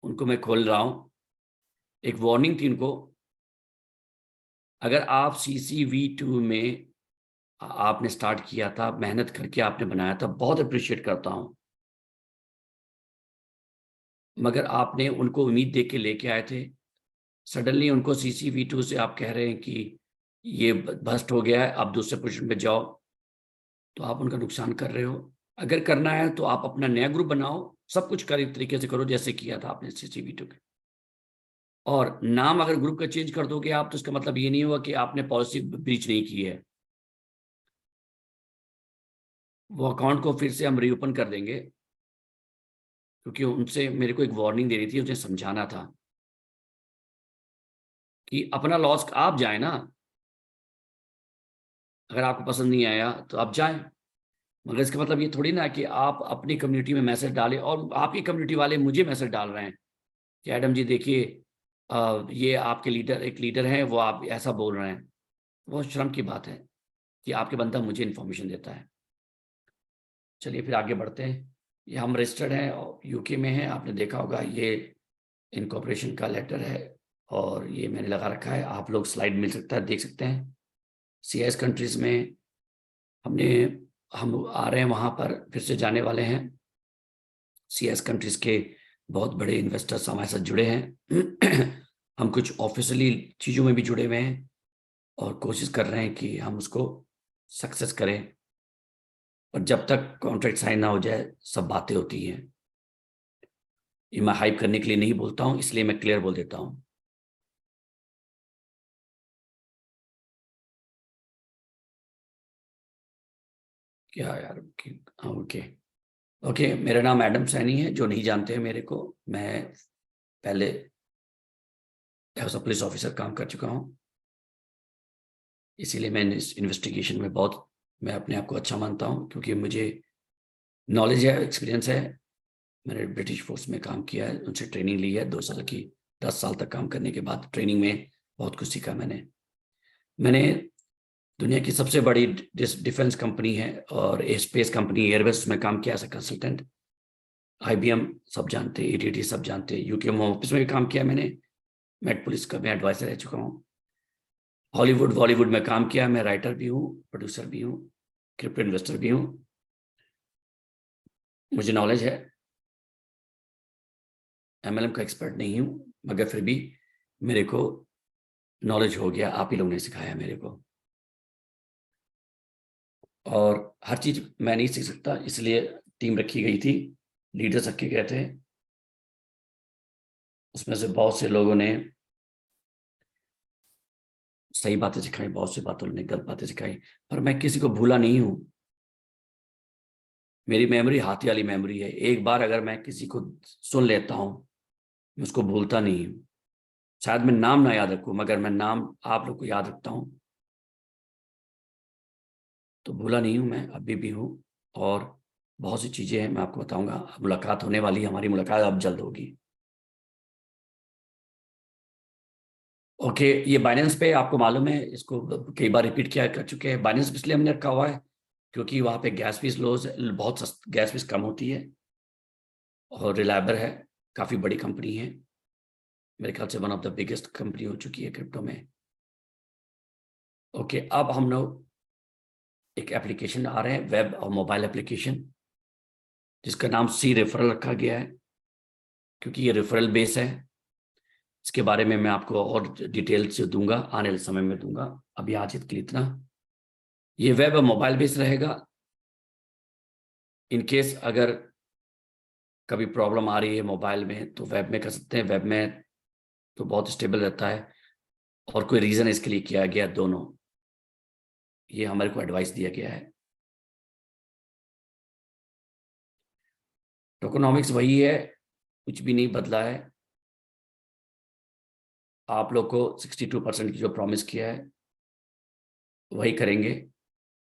उनको मैं खोल रहा हूं। एक वार्निंग थी उनको, अगर आप CCV2 में आपने स्टार्ट किया था, मेहनत करके आपने बनाया था, बहुत अप्रिशिएट करता हूं, मगर आपने उनको उम्मीद दे के लेके आए थे। सडनली उनको CCV2 से आप कह रहे हैं कि ये बस्ट हो गया है, आप दूसरे पोजीशन पे जाओ, तो आप उनका नुकसान कर रहे हो। अगर करना है तो आप अपना नया ग्रुप बनाओ, सब कुछ करीब तरीके से करो जैसे किया था आपने CCV2 के। और नाम अगर ग्रुप का चेंज कर दोगे आप, तो इसका मतलब ये नहीं हुआ कि आपने पॉलिसी ब्रीच नहीं की है। वो अकाउंट को फिर से हम रीओपन कर देंगे, क्योंकि उनसे मेरे को एक वार्निंग देनी थी, उन्हें समझाना था कि अपना लॉस आप जाए ना। अगर आपको पसंद नहीं आया तो आप जाएं, मगर इसका मतलब ये थोड़ी ना कि आप अपनी कम्युनिटी में मैसेज डालें और आपकी कम्युनिटी वाले मुझे मैसेज डाल रहे हैं कि एडम जी देखिए, ये आपके लीडर, एक लीडर हैं, वो आप ऐसा बोल रहे हैं। बहुत शर्म की बात है कि आपके बंदा मुझे इन्फॉर्मेशन देता है। चलिए फिर आगे बढ़ते हैं। ये हम रजिस्टर्ड हैं और UK में हैं, आपने देखा होगा, ये इनकॉर्पोरेशन का लेटर है और ये मैंने लगा रखा है, आप लोग स्लाइड मिल सकता है, देख सकते हैं। CIS कंट्रीज में हमने, हम आ रहे हैं वहाँ पर, फिर से जाने वाले हैं। CIS कंट्रीज के बहुत बड़े इन्वेस्टर्स हमारे साथ जुड़े हैं। हम कुछ ऑफिशियली चीज़ों में भी जुड़े हुए हैं और कोशिश कर रहे हैं कि हम उसको सक्सेस करें। और जब तक कॉन्ट्रैक्ट साइन ना हो जाए, सब बातें होती हैं। ये मैं हाइप करने के लिए नहीं बोलता हूँ, इसलिए मैं क्लियर बोल देता हूँ। क्या यार, ओके ओके। मेरा नाम एडम सैनी है, जो नहीं जानते हैं मेरे को। मैं पहले एज अ पुलिस ऑफिसर काम कर चुका हूँ, इसीलिए मैं इस इन्वेस्टिगेशन में बहुत, मैं अपने आप को अच्छा मानता हूँ, क्योंकि मुझे नॉलेज है, एक्सपीरियंस है। मैंने ब्रिटिश फोर्स में काम किया है, उनसे ट्रेनिंग ली है 2 साल की। 10 साल तक काम करने के बाद ट्रेनिंग में बहुत कुछ सीखा मैंने दुनिया की सबसे बड़ी डिफेंस कंपनी है और स्पेस कंपनी एयरबस में काम किया एज अ कंसल्टेंट। IBM सब जानते हैं, AT&T सब जानते हैं। UK होम ऑफिस में भी काम किया मैंने। मेट पुलिस का मैं एडवाइजर रह चुका हूँ। हॉलीवुड बॉलीवुड में काम किया, मैं राइटर भी हूँ, प्रोड्यूसर भी हूँ, क्रिप्टो इन्वेस्टर भी हूँ। मुझे नॉलेज है। MLM का एक्सपर्ट नहीं हूँ, मगर फिर भी मेरे को नॉलेज हो गया, आप ही लोगों ने सिखाया मेरे को। और हर चीज मैं नहीं सीख सकता, इसलिए टीम रखी गई थी, लीडर्स रखे गए थे। उसमें से बहुत से लोगों ने सही बातें सिखाई, बहुत सी बातों ने गलत बातें सिखाई, पर मैं किसी को भूला नहीं हूं। मेरी मेमोरी हाथी वाली मेमोरी है। एक बार अगर मैं किसी को सुन लेता हूं, मैं उसको भूलता नहीं हूं। शायद मैं नाम ना याद रखूं, मगर मैं नाम आप लोग को याद रखता हूं। तो भूला नहीं हूं, मैं अभी भी हूं। और बहुत सी चीजें हैं, मैं आपको बताऊंगा। मुलाकात होने वाली है, हमारी मुलाकात अब जल्द होगी। ओके, ये बाइनेंस पे आपको मालूम है, इसको कई बार रिपीट किया कर चुके हैं। बाइनेंस इसलिए हमने रखा हुआ है क्योंकि वहाँ पे गैस फीस लोज, बहुत गैस फीस कम होती है और रिलायबल है। काफ़ी बड़ी कंपनी है, मेरे ख्याल से one of the biggest company हो चुकी है क्रिप्टो में। ओके, अब हम लोग एक एप्लीकेशन आ रहे हैं, वेब और मोबाइल एप्लीकेशन, जिसका नाम सी रेफरल रखा गया है, क्योंकि ये रेफरल बेस है। इसके बारे में मैं आपको और डिटेल से दूंगा, आने वाले समय में दूंगा। अभी आज के लिए इतना। ये वेब और मोबाइल बेस रहेगा। इन केस अगर कभी प्रॉब्लम आ रही है मोबाइल में, तो वेब में कर सकते हैं। वेब में तो बहुत स्टेबल रहता है, और कोई रीज़न इसके लिए किया गया दोनों, ये हमारे को एडवाइस दिया गया है। टोकोनॉमिक्स वही है, कुछ भी नहीं बदला है। आप लोग को 62% की जो प्रॉमिस किया है वही करेंगे।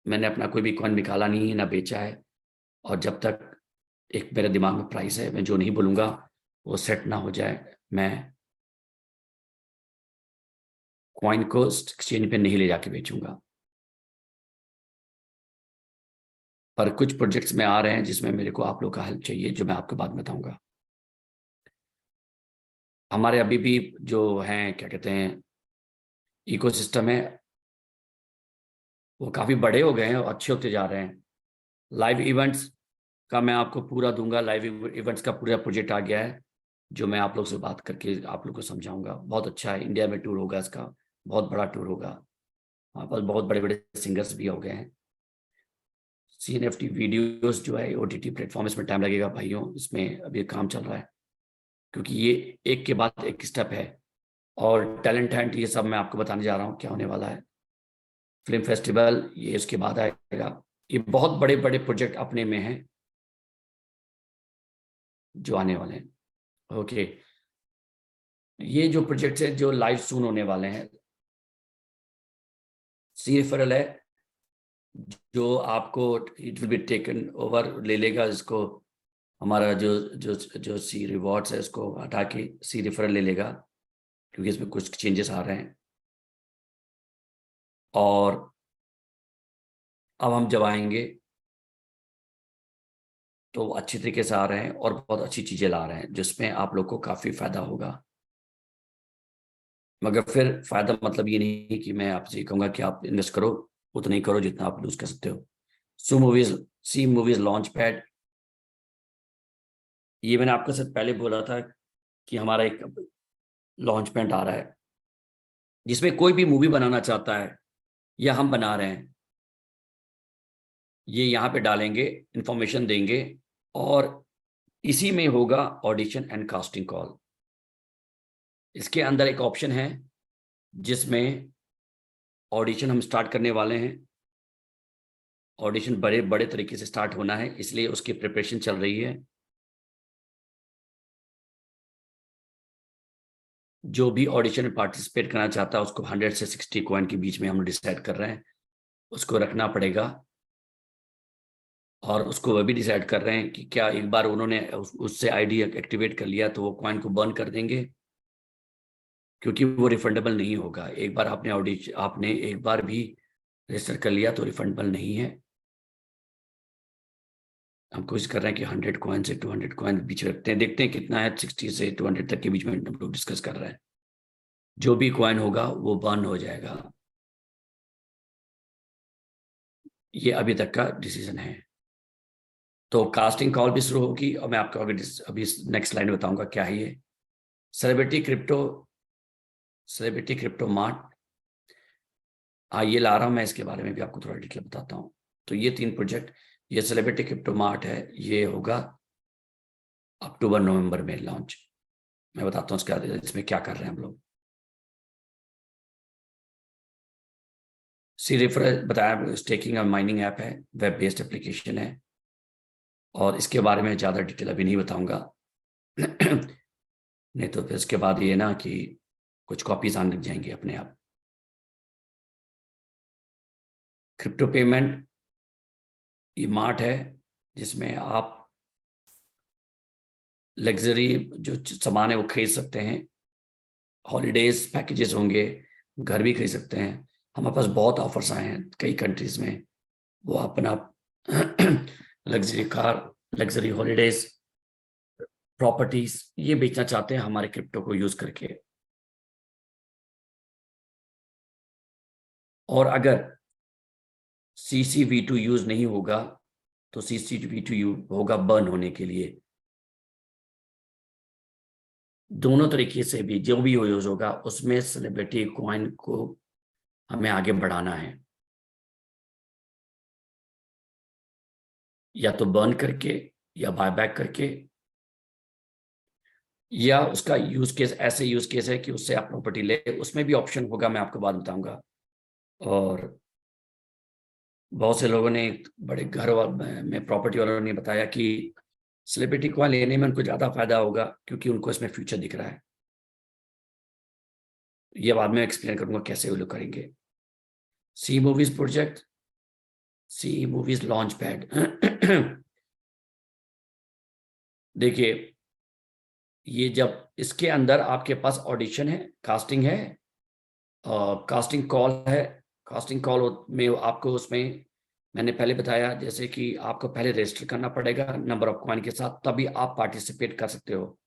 मैंने अपना कोई भी कॉइन निकाला नहीं है, ना बेचा है, और जब तक एक मेरे दिमाग में प्राइस है, मैं जो नहीं बोलूँगा वो सेट ना हो जाए, मैं कॉइन को एक्सचेंज पे नहीं ले जाके बेचूंगा। पर कुछ प्रोजेक्ट्स में आ रहे हैं जिसमें मेरे को आप लोग का हेल्प चाहिए, जो मैं आपको बाद में बताऊंगा। हमारे अभी भी जो हैं, क्या कहते हैं, इकोसिस्टम है, वो काफ़ी बड़े हो गए हैं और अच्छे होते जा रहे हैं। लाइव इवेंट्स का मैं आपको पूरा दूंगा, लाइव इवेंट्स का पूरा प्रोजेक्ट आ गया है, जो मैं आप लोग से बात करके आप लोग को समझाऊंगा। बहुत अच्छा है, इंडिया में टूर होगा इसका, बहुत बड़ा टूर होगा। वहाँ पर बहुत बड़े बड़े सिंगर्स भी हो गए हैं। CNFT वीडियोस जो है OTT प्लेटफॉर्म, इसमें टाइम लगेगा भाइयों, इसमें अभी काम चल रहा है, क्योंकि ये एक के बाद एक स्टेप है। और टैलेंट हंट, ये सब मैं आपको बताने जा रहा हूँ क्या होने वाला है। फिल्म फेस्टिवल ये इसके बाद आएगा। ये बहुत बड़े बड़े प्रोजेक्ट अपने में हैं जो आने वाले हैं। ओके, ये जो प्रोजेक्ट्स हैं जो लाइव सून होने वाले हैं, सी रेफरल है जो आपको it will be taken over, ले लेगा इसको। हमारा जो जो जो सी रिवॉर्ड्स है उसको हटा के सी रेफरल ले लेगा, क्योंकि इसमें कुछ चेंजेस आ रहे हैं। और अब हम जब आएंगे तो अच्छी तरीके से आ रहे हैं और बहुत अच्छी चीज़ें ला रहे हैं, जिसमें आप लोग को काफ़ी फायदा होगा। मगर फिर फायदा मतलब ये नहीं कि मैं आपसे ये कहूँगा कि आप इन्वेस्ट करो, उतना ही करो जितना आप लूज कर सकते हो। सी मूवीज लॉन्च पैड, ये मैंने आपको सिर्फ पहले बोला था कि हमारा एक लॉन्च पैड आ रहा है, जिसमें कोई भी मूवी बनाना चाहता है या हम बना रहे हैं, ये यहाँ पे डालेंगे, इंफॉर्मेशन देंगे, और इसी में होगा ऑडिशन एंड कास्टिंग कॉल। इसके अंदर एक ऑप्शन है जिसमें ऑडिशन हम स्टार्ट करने वाले हैं। ऑडिशन बड़े बड़े तरीके से स्टार्ट होना है, इसलिए उसकी प्रिपरेशन चल रही है। जो भी ऑडिशन में पार्टिसिपेट करना चाहता है उसको 100 से 60 कॉइन के बीच में हम डिसाइड कर रहे हैं, उसको रखना पड़ेगा। और उसको वह भी डिसाइड कर रहे हैं कि क्या एक बार उन्होंने उससे आईडी एक्टिवेट कर लिया तो वो कॉइन को बर्न कर देंगे, क्योंकि वो रिफंडेबल नहीं होगा। एक बार आपने एक बार भी रजिस्टर कर लिया तो रिफंडेबल नहीं है। हम कोशिश कर रहे हैं कि 100 कॉइन से 200 कॉइन बीच रखते हैं, देखते हैं कितना है। 60 से 200 तक के बीच में हम लोग डिस्कस कर रहे हैं। जो भी कॉइन होगा वो बर्न हो जाएगा, ये अभी तक का डिसीजन है। तो कास्टिंग कॉल भी शुरू होगी, और मैं आपको अभी नेक्स्ट लाइन बताऊंगा क्या है ये। सेलिब्रिटी क्रिप्टो मार्ट, हाँ ये ला रहा हूँ मैं, इसके बारे में भी आपको थोड़ा डिटेल बताता हूँ। तो ये 3 प्रोजेक्ट, ये सेलिब्रिटी क्रिप्टो मार्ट है, ये होगा अक्टूबर नवंबर में लॉन्च। मैं बताता हूँ इसमें क्या कर रहे हैं हम लोग। सी रेफरल बताया, स्टेकिंग और माइनिंग ऐप है, वेब बेस्ड एप्लीकेशन है, और इसके बारे में ज़्यादा डिटेल अभी नहीं बताऊंगा नहीं तो फिर इसके बाद ये ना कि कुछ कॉपीज आने लग जाएंगे अपने आप। क्रिप्टो पेमेंट, ये मार्ट है जिसमें आप लग्जरी जो सामान है वो खरीद सकते हैं। हॉलीडेज पैकेजेस होंगे, घर भी खरीद सकते हैं। हमारे पास बहुत ऑफर्स आए हैं कई कंट्रीज में। वो अपना luxury car, luxury holidays, properties ये बेचना चाहते हैं हमारे क्रिप्टो को यूज करके। और अगर CCV2 यूज नहीं होगा तो CCV2 होगा बर्न होने के लिए। दोनों तरीके से भी जो भी यूज होगा उसमें सेलिब्रिटी कॉइन को हमें आगे बढ़ाना है, या तो बर्न करके, या बायबैक करके, या उसका यूज केस ऐसे यूज केस है कि उससे आप प्रॉपर्टी ले, उसमें भी ऑप्शन होगा, मैं आपको बाद बताऊंगा। और बहुत से लोगों ने, बड़े घर में प्रॉपर्टी वालों ने बताया कि सेलिब्रिटी कॉइन लेने में उनको ज़्यादा फायदा होगा, क्योंकि उनको इसमें फ्यूचर दिख रहा है। ये बाद में एक्सप्लेन करूंगा कैसे वो लोग करेंगे। सी मूवीज प्रोजेक्ट, सी मूवीज लॉन्च पैड। देखिए, ये जब इसके अंदर आपके पास ऑडिशन है, कास्टिंग है, कास्टिंग कॉल है। कास्टिंग कॉल में आपको, उसमें मैंने पहले बताया जैसे कि आपको पहले रजिस्टर करना पड़ेगा नंबर ऑफ कॉइन के साथ, तभी आप पार्टिसिपेट कर सकते हो।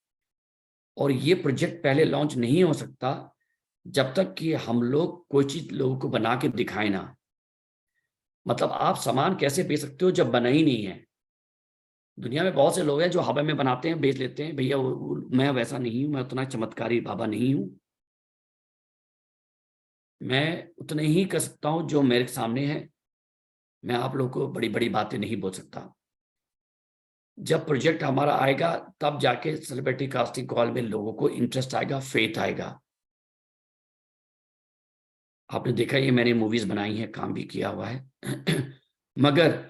और ये प्रोजेक्ट पहले लॉन्च नहीं हो सकता जब तक कि हम लोग कोई चीज लोगों को बना के दिखाए ना। मतलब आप सामान कैसे बेच सकते हो जब बना ही नहीं है? दुनिया में बहुत से लोग हैं जो हवा में बनाते हैं, बेच लेते हैं। भैया मैं वैसा नहीं हूं, मैं उतना चमत्कारी बाबा नहीं हूं। मैं उतने ही कर सकता हूं जो मेरे सामने है। मैं आप लोगों को बड़ी बड़ी बातें नहीं बोल सकता। जब प्रोजेक्ट हमारा आएगा तब जाके सेलिब्रिटी कास्टिंग कॉल में लोगों को इंटरेस्ट आएगा, फेथ आएगा। आपने देखा, ये मैंने मूवीज बनाई हैं, काम भी किया हुआ है। मगर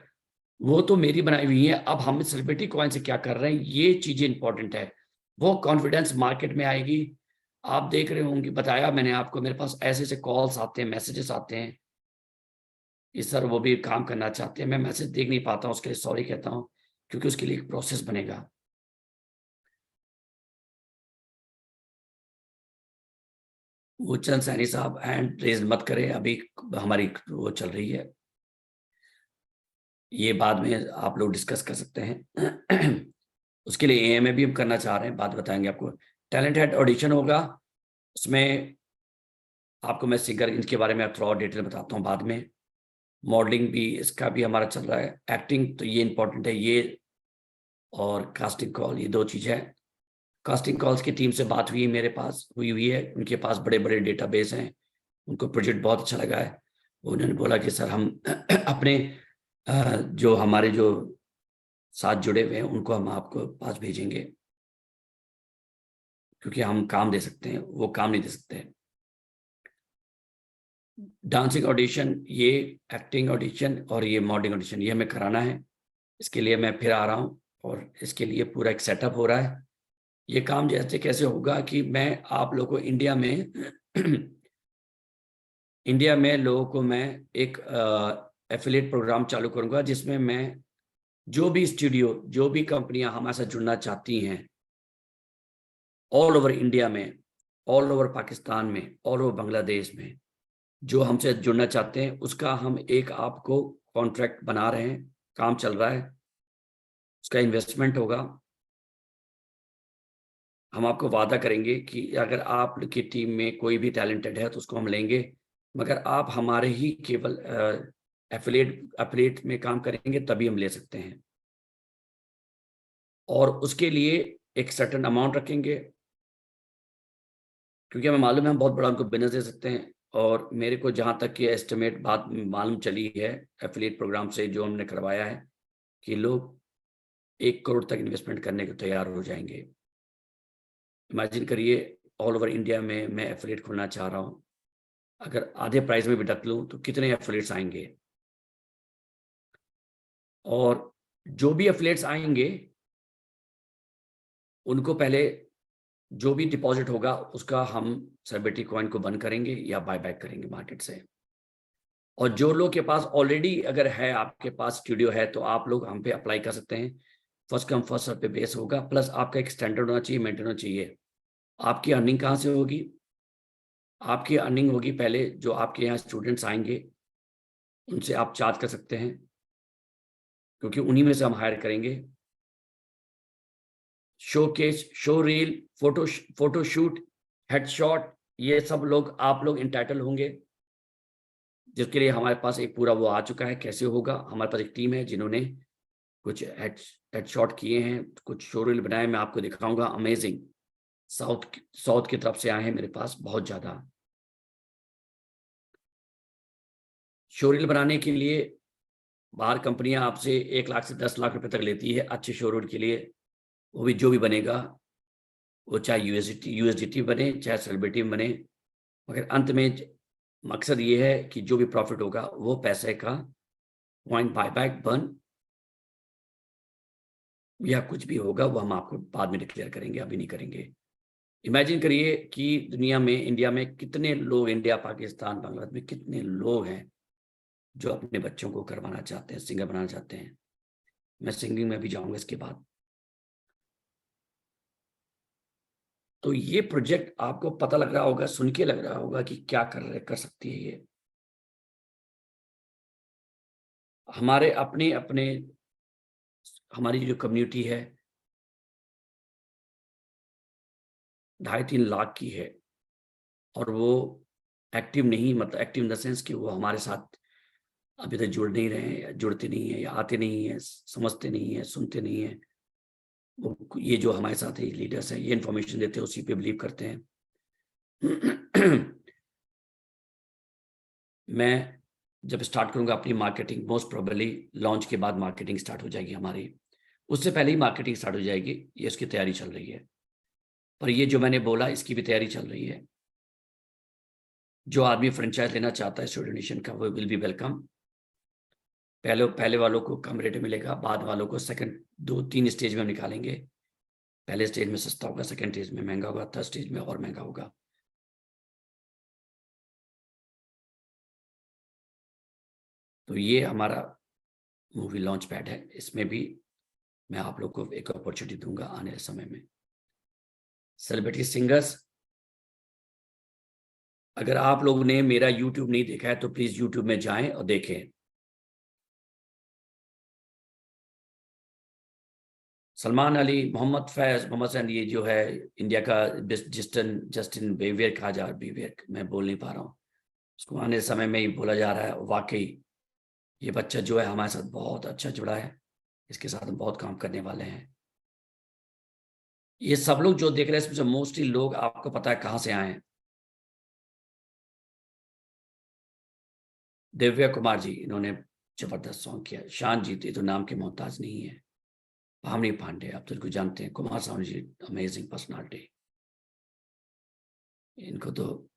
वो तो मेरी बनाई हुई है। अब हम सेलिब्रिटी कॉइन से क्या कर रहे हैं, ये चीजें इंपॉर्टेंट है। वो कॉन्फिडेंस मार्केट में आएगी। आप देख रहे होंगे, बताया मैंने आपको, मेरे पास ऐसे ऐसे कॉल्स आते हैं, मैसेजेस आते हैं कि सर वो भी काम करना चाहते हैं। मैं मैसेज देख नहीं पाता हूँ, उसके लिए सॉरी कहता हूँ, क्योंकि उसके लिए एक प्रोसेस बनेगा। वो चंद सैनी साहब हैंड रेज मत करें, अभी हमारी वो चल रही है, ये बाद में आप लोग डिस्कस कर सकते हैं। उसके लिए एएमए भी हम करना चाह रहे हैं, बात बताएंगे आपको। टैलेंट हेड ऑडिशन होगा, उसमें आपको मैं सिंगर इनके बारे में थोड़ा और डिटेल बताता हूँ बाद में। मॉडलिंग भी, इसका भी हमारा चल रहा है। एक्टिंग तो ये इंपॉर्टेंट है ये, और कास्टिंग कॉल, ये दो चीज़ है। कास्टिंग कॉल्स की टीम से बात हुई, मेरे पास हुई हुई है। उनके पास बड़े बड़े डेटाबेस हैं, उनको प्रोजेक्ट बहुत अच्छा लगा है। उन्होंने बोला कि सर हम अपने जो हमारे जो साथ जुड़े हुए हैं उनको हम आपको पास भेजेंगे, क्योंकि हम काम दे सकते हैं, वो काम नहीं दे सकते। डांसिंग ऑडिशन, ये एक्टिंग ऑडिशन और ये मॉडलिंग ऑडिशन, ये हमें कराना है। इसके लिए मैं फिर आ रहा हूँ और इसके लिए पूरा एक सेटअप हो रहा है। ये काम जैसे कैसे होगा कि मैं आप लोगों को इंडिया में इंडिया में लोगों को मैं एक एफिलिएट प्रोग्राम चालू करूंगा, जिसमें मैं जो भी स्टूडियो, जो भी कंपनियां हमारे साथ जुड़ना चाहती हैं ऑल ओवर इंडिया में, ऑल ओवर पाकिस्तान में, ऑल ओवर बांग्लादेश में, जो हमसे जुड़ना चाहते हैं, उसका हम एक आपको कॉन्ट्रैक्ट बना रहे हैं। काम चल रहा है, उसका इन्वेस्टमेंट होगा। हम आपको वादा करेंगे कि अगर आप की टीम में कोई भी टैलेंटेड है तो उसको हम लेंगे, मगर आप हमारे ही केवल एफिलिएट में काम करेंगे तभी हम ले सकते हैं। और उसके लिए एक सर्टेन अमाउंट रखेंगे, क्योंकि हमें मालूम है हम बहुत बड़ा उनको बिजनेस दे सकते हैं। और मेरे को जहाँ तक कि एस्टिमेट बात मालूम चली है एफिलिएट प्रोग्राम से जो हमने करवाया है, कि लोग 1 करोड़ तक इन्वेस्टमेंट करने को तैयार हो जाएंगे। इमेजिन करिए, ऑल ओवर इंडिया में मैं एफिलिएट खोलना चाह रहा हूँ। अगर आधे प्राइस में भी रख लूँ तो कितने एफिलिएट्स आएंगे। और जो भी एफिलिएट्स आएंगे उनको पहले जो भी डिपॉजिट होगा उसका हम सेलिब्रिटी कॉइन को बंद करेंगे या बाय बैक करेंगे मार्केट से। और जो लोग के पास ऑलरेडी अगर है, आपके पास स्टूडियो है, तो आप लोग हम पे अप्लाई कर सकते हैं। फर्स्ट कम फर्स्ट सर्व पे बेस होगा, प्लस आपका एक स्टैंडर्ड होना चाहिए, मेंटेन होना चाहिए। आपकी अर्निंग कहाँ से होगी? आपकी अर्निंग होगी पहले जो आपके यहाँ स्टूडेंट्स आएंगे उनसे आप चार्ज कर सकते हैं, क्योंकि उन्हीं में से हम हायर करेंगे। Show case, show reel, photo shoot, headshot, ये सब लोग आप लोग इंटाइटल होंगे, जिसके लिए हमारे पास एक पूरा वो आ चुका है। कैसे होगा, हमारे पास एक टीम है जिन्होंने कुछ हेडशॉट किए हैं, कुछ शो रील बनाए, मैं आपको दिखाऊंगा। अमेजिंग, साउथ की तरफ से आए हैं मेरे पास बहुत ज्यादा। शो रील बनाने के लिए बाहर कंपनियां आपसे 1 लाख से 10 लाख रुपए तक लेती है अच्छे शो रील के लिए। वो भी जो भी बनेगा, वो चाहे यूएसडीटी बने चाहे सेलिब्रिटी बने, मगर अंत में मकसद ये है कि जो भी प्रॉफिट होगा वो पैसे का पॉइंट बायबैक, बर्न या कुछ भी होगा वो हम आपको बाद में डिक्लेयर करेंगे, अभी नहीं करेंगे। इमेजिन करिए कि दुनिया में, इंडिया में कितने लोग, इंडिया, पाकिस्तान, बांग्लादेश में कितने लोग हैं जो अपने बच्चों को करवाना चाहते हैं, सिंगर बनाना चाहते हैं। मैं सिंगिंग में भी जाऊंगा इसके बाद। तो ये प्रोजेक्ट आपको पता लग रहा होगा, सुन के लग रहा होगा कि क्या कर सकती है ये। हमारे अपने अपने हमारी जो कम्युनिटी है 2.5-3 लाख की है, और वो एक्टिव नहीं, मतलब एक्टिव इन द सेंस कि वो हमारे साथ अभी तक जुड़ नहीं रहे हैं, या जुड़ते नहीं है, या आते नहीं है, समझते नहीं है, सुनते नहीं है। वो ये जो हमारे साथ है लीडर्स हैं, ये इन्फॉर्मेशन देते हैं, उसी पे बिलीव करते हैं। मैं जब स्टार्ट करूंगा अपनी मार्केटिंग, मोस्ट प्रोबेबली लॉन्च के बाद मार्केटिंग स्टार्ट हो जाएगी हमारी। उससे पहले ही मार्केटिंग स्टार्ट हो जाएगी, ये इसकी तैयारी चल रही है। पर ये जो मैंने बोला, इसकी भी तैयारी चल रही है। जो आदमी फ्रेंचाइज लेना चाहता है स्टूडियो नेशन का, वो विल बी वेलकम। पहले वालों को कम रेट में मिलेगा, बाद वालों को सेकंड 2-3 स्टेज में हम निकालेंगे। पहले स्टेज में सस्ता होगा, सेकंड स्टेज में महंगा होगा, थर्ड स्टेज में और महंगा होगा। तो ये हमारा मूवी लॉन्च पैड है। इसमें भी मैं आप लोग को एक अपॉर्चुनिटी दूंगा आने वाले समय में। सेलिब्रिटी सिंगर्स, अगर आप लोगों ने मेरा यूट्यूब नहीं देखा है तो प्लीज यूट्यूब में जाएं और देखें। सलमान अली, मोहम्मद फैज, मोहम्मद सैन, ये जो है इंडिया का जस्टिन बेवियर कहा जा, बेवियर मैं बोल नहीं पा रहा हूँ उसको, आने समय में ही बोला जा रहा है। वाकई ये बच्चा जो है हमारे साथ बहुत अच्छा जुड़ा है, इसके साथ हम बहुत काम करने वाले हैं। ये सब लोग जो देख रहे हैं, इसमें से मोस्टली लोग आपको पता है कहाँ से आए हैं। दिव्या कुमार जी, इन्होंने जबरदस्त सॉन्ग किया। शान जी, ये तो नाम के मोहताज नहीं है। भावनी पांडे, आप तो इनको जानते हैं। Kumar Sanu ji, amazing personality. इनको तो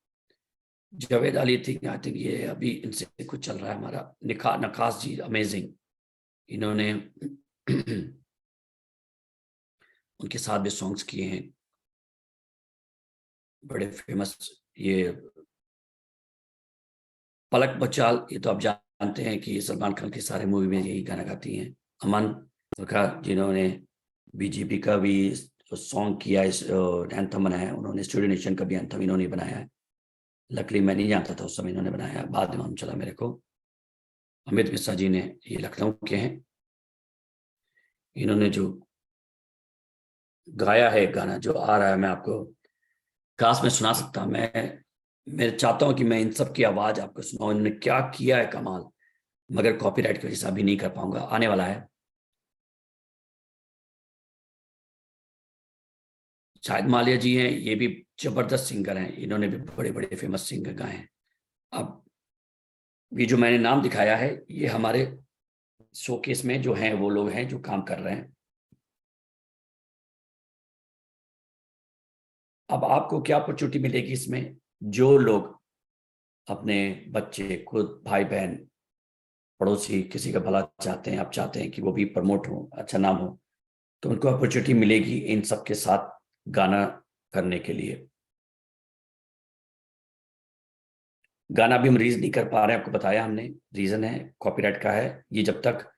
Javed Ali think, I think ये अभी इनसे कुछ चल रहा है हमारा। नकाश जी, अमेजिंग। इन्होंने उनके साथ भी सॉन्ग्स किए हैं, बड़े फेमस। ये पलक बचाल, ये तो आप जानते हैं कि सलमान खान की सारे मूवी में यही गाना गाती हैं। अमन का, जिन्होंने बीजेपी का भी सॉन्ग किया, इस एंथम बनाया, उन्होंने स्टूडियो नेशन का भी एंथम इन्होंने बनाया है। लकली मैं नहीं जानता था उस समय, इन्होंने बनाया, बाद में मालूम चला मेरे को। अमित मिश्रा जी ने, ये लखनऊ के हैं, इन्होंने जो गाया है गाना जो आ रहा है, मैं आपको काश में सुना सकता। मैं चाहता हूं कि मैं इन सब की आवाज आपको सुनाऊं। इन्होंने क्या किया है कमाल, मगर कॉपीराइट की वजह से अभी नहीं कर पाऊंगा, आने वाला है। शायद मालिया जी हैं, ये भी जबरदस्त सिंगर हैं, इन्होंने भी बड़े बड़े फेमस सिंगर गाए हैं। अब ये जो मैंने नाम दिखाया है, ये हमारे शोकेस में जो हैं वो लोग हैं जो काम कर रहे हैं। अब आपको क्या अपॉर्चुनिटी मिलेगी इसमें, जो लोग अपने बच्चे, खुद भाई बहन, पड़ोसी, किसी का भला चाहते हैं, आप चाहते हैं कि वो भी प्रमोट हो, अच्छा नाम हो, तो उनको अपॉर्चुनिटी मिलेगी इन सब के साथ गाना करने के लिए। गाना भी हम रिलीज नहीं कर पा रहे हैं, आपको बताया हमने, रीजन है कॉपीराइट का है। ये जब तक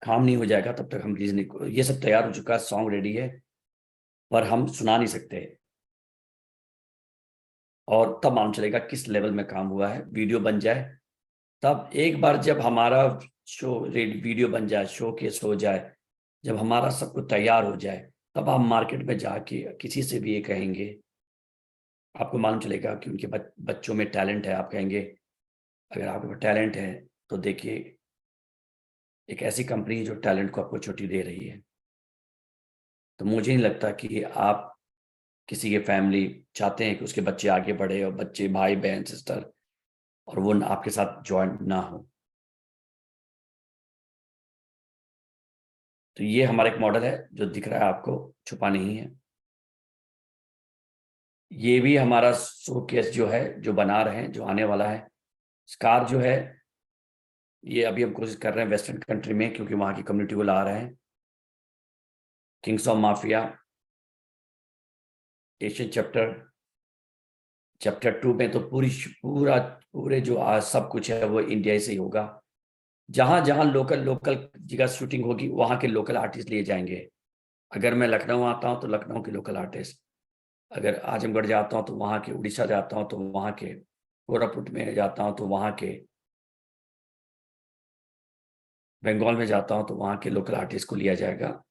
काम नहीं हो जाएगा तब तक हम रिलीज नहीं, ये सब तैयार हो चुका है, सॉन्ग रेडी है, पर हम सुना नहीं सकते। और तब मालूम चलेगा किस लेवल में काम हुआ है। वीडियो बन जाए तब, एक बार जब हमारा शो वीडियो बन जाए, शो केस हो जाए, जब हमारा सब कुछ तैयार हो जाए, तब हम मार्केट में जाके किसी से भी ये कहेंगे, आपको मालूम चलेगा कि उनके बच्चों में टैलेंट है। आप कहेंगे अगर आपके पास टैलेंट है तो देखिए, एक ऐसी कंपनी है जो टैलेंट को अपॉर्चुनिटी दे रही है। तो मुझे नहीं लगता कि आप किसी के फैमिली चाहते हैं कि उसके बच्चे आगे बढ़े, और बच्चे, भाई बहन, सिस्टर, और वो आपके साथ ज्वाइन ना हो। तो ये हमारा एक मॉडल है जो दिख रहा है आपको, छुपा नहीं है। ये भी हमारा शोकेस जो है, जो बना रहे हैं, जो आने वाला है। स्कार जो है, ये अभी हम कोशिश कर रहे हैं वेस्टर्न कंट्री में, क्योंकि वहां की कम्युनिटी को ला रहे हैं। Kings of mafia, Asian chapter 2 में तो पूरे जो आज सब कुछ है वो इंडिया से ही होगा। जहां जहां लोकल जगह शूटिंग होगी वहां के लोकल आर्टिस्ट लिए जाएंगे। अगर मैं लखनऊ आता हूं तो लखनऊ के लोकल आर्टिस्ट, अगर आजमगढ़ जाता हूं तो वहां के, उड़ीसा जाता हूं तो वहां के, कोरापुट में जाता हूं तो वहां के, बंगाल में जाता हूं तो वहां के लोकल आर्टिस्ट को लिया जाएगा।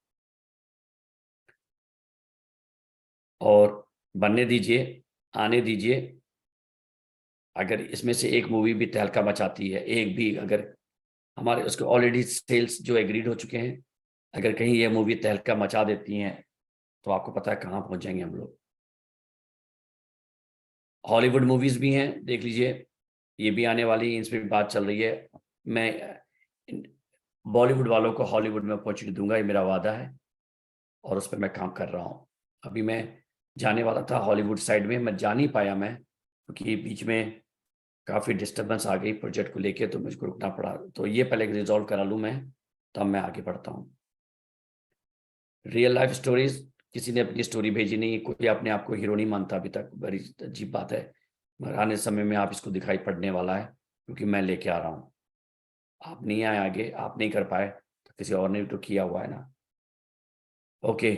और बनने दीजिए, आने दीजिए। अगर इसमें से एक मूवी भी तहलका मचाती है, एक भी, अगर हमारे उसके ऑलरेडी सेल्स जो एग्रीड हो चुके हैं, अगर कहीं ये मूवी तहलका मचा देती हैं तो आपको पता है कहाँ पहुंच जाएंगे हम लोग। हॉलीवुड मूवीज भी हैं, देख लीजिए, ये भी आने वाली, इसमें भी बात चल रही है। मैं बॉलीवुड वालों को हॉलीवुड में अपॉर्चुनिटी दूंगा, ये मेरा वादा है, और उस पर मैं काम कर रहा हूँ। अभी मैं जाने वाला था हॉलीवुड साइड में, मैं जा नहीं पाया मैं, क्योंकि बीच में काफ़ी डिस्टर्बेंस आ गई प्रोजेक्ट को लेके, तो मुझको रुकना पड़ा। तो ये पहले रिजॉल्व करा लूँ मैं, तब मैं आगे बढ़ता हूँ। रियल लाइफ स्टोरीज, किसी ने अपनी स्टोरी भेजी नहीं, कोई अपने आप को हीरो नहीं मानता अभी तक, बड़ी अजीब बात है। मगर आने समय में आप इसको दिखाई पड़ने वाला है, क्योंकि मैं लेके आ रहा हूँ। आप नहीं आए आगे, आप नहीं कर पाए, तो किसी और ने तो किया हुआ है ना। ओके,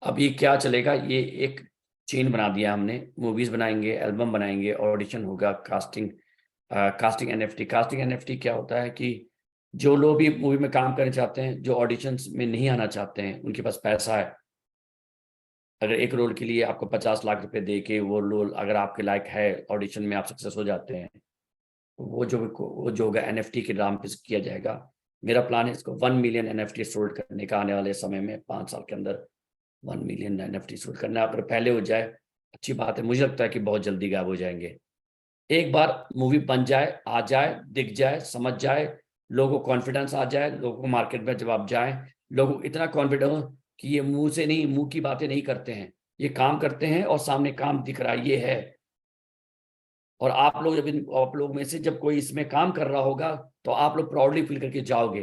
अब ये क्या चलेगा, ये एक चेन बना दिया हमने। मूवीज बनाएंगे, एल्बम बनाएंगे, ऑडिशन होगा, कास्टिंग एनएफटी। कास्टिंग एनएफटी क्या होता है कि जो लोग भी मूवी में काम करना चाहते हैं, जो ऑडिशंस में नहीं आना चाहते हैं, उनके पास पैसा है, अगर एक रोल के लिए आपको 50 लाख रुपए दे के वो रोल अगर आपके लायक है, ऑडिशन में आप सक्सेस हो जाते हैं, तो वो जो होगा एनएफटी के नाम पे किया जाएगा। मेरा प्लान है इसको 1 मिलियन एनएफटी सोल्ड करने का, आने वाले समय में 5 साल के अंदर 1 मिलियन एनएफटी सोल्ड करना। अगर पहले हो जाए अच्छी बात है, मुझे लगता है कि बहुत जल्दी गायब हो जाएंगे। एक बार मूवी बन जाए, आ जाए, दिख जाए, समझ जाए, लोगों को कॉन्फिडेंस आ जाए, लोगों को मार्केट में जब आप जाए, लोगों को इतना कॉन्फिडेंस हो कि ये मुंह से नहीं, मुंह की बातें नहीं करते हैं, ये काम करते हैं और सामने काम दिख रहा है, ये है। और आप लोग में से जब कोई इसमें काम कर रहा होगा, तो आप लोग प्राउडली फील करके जाओगे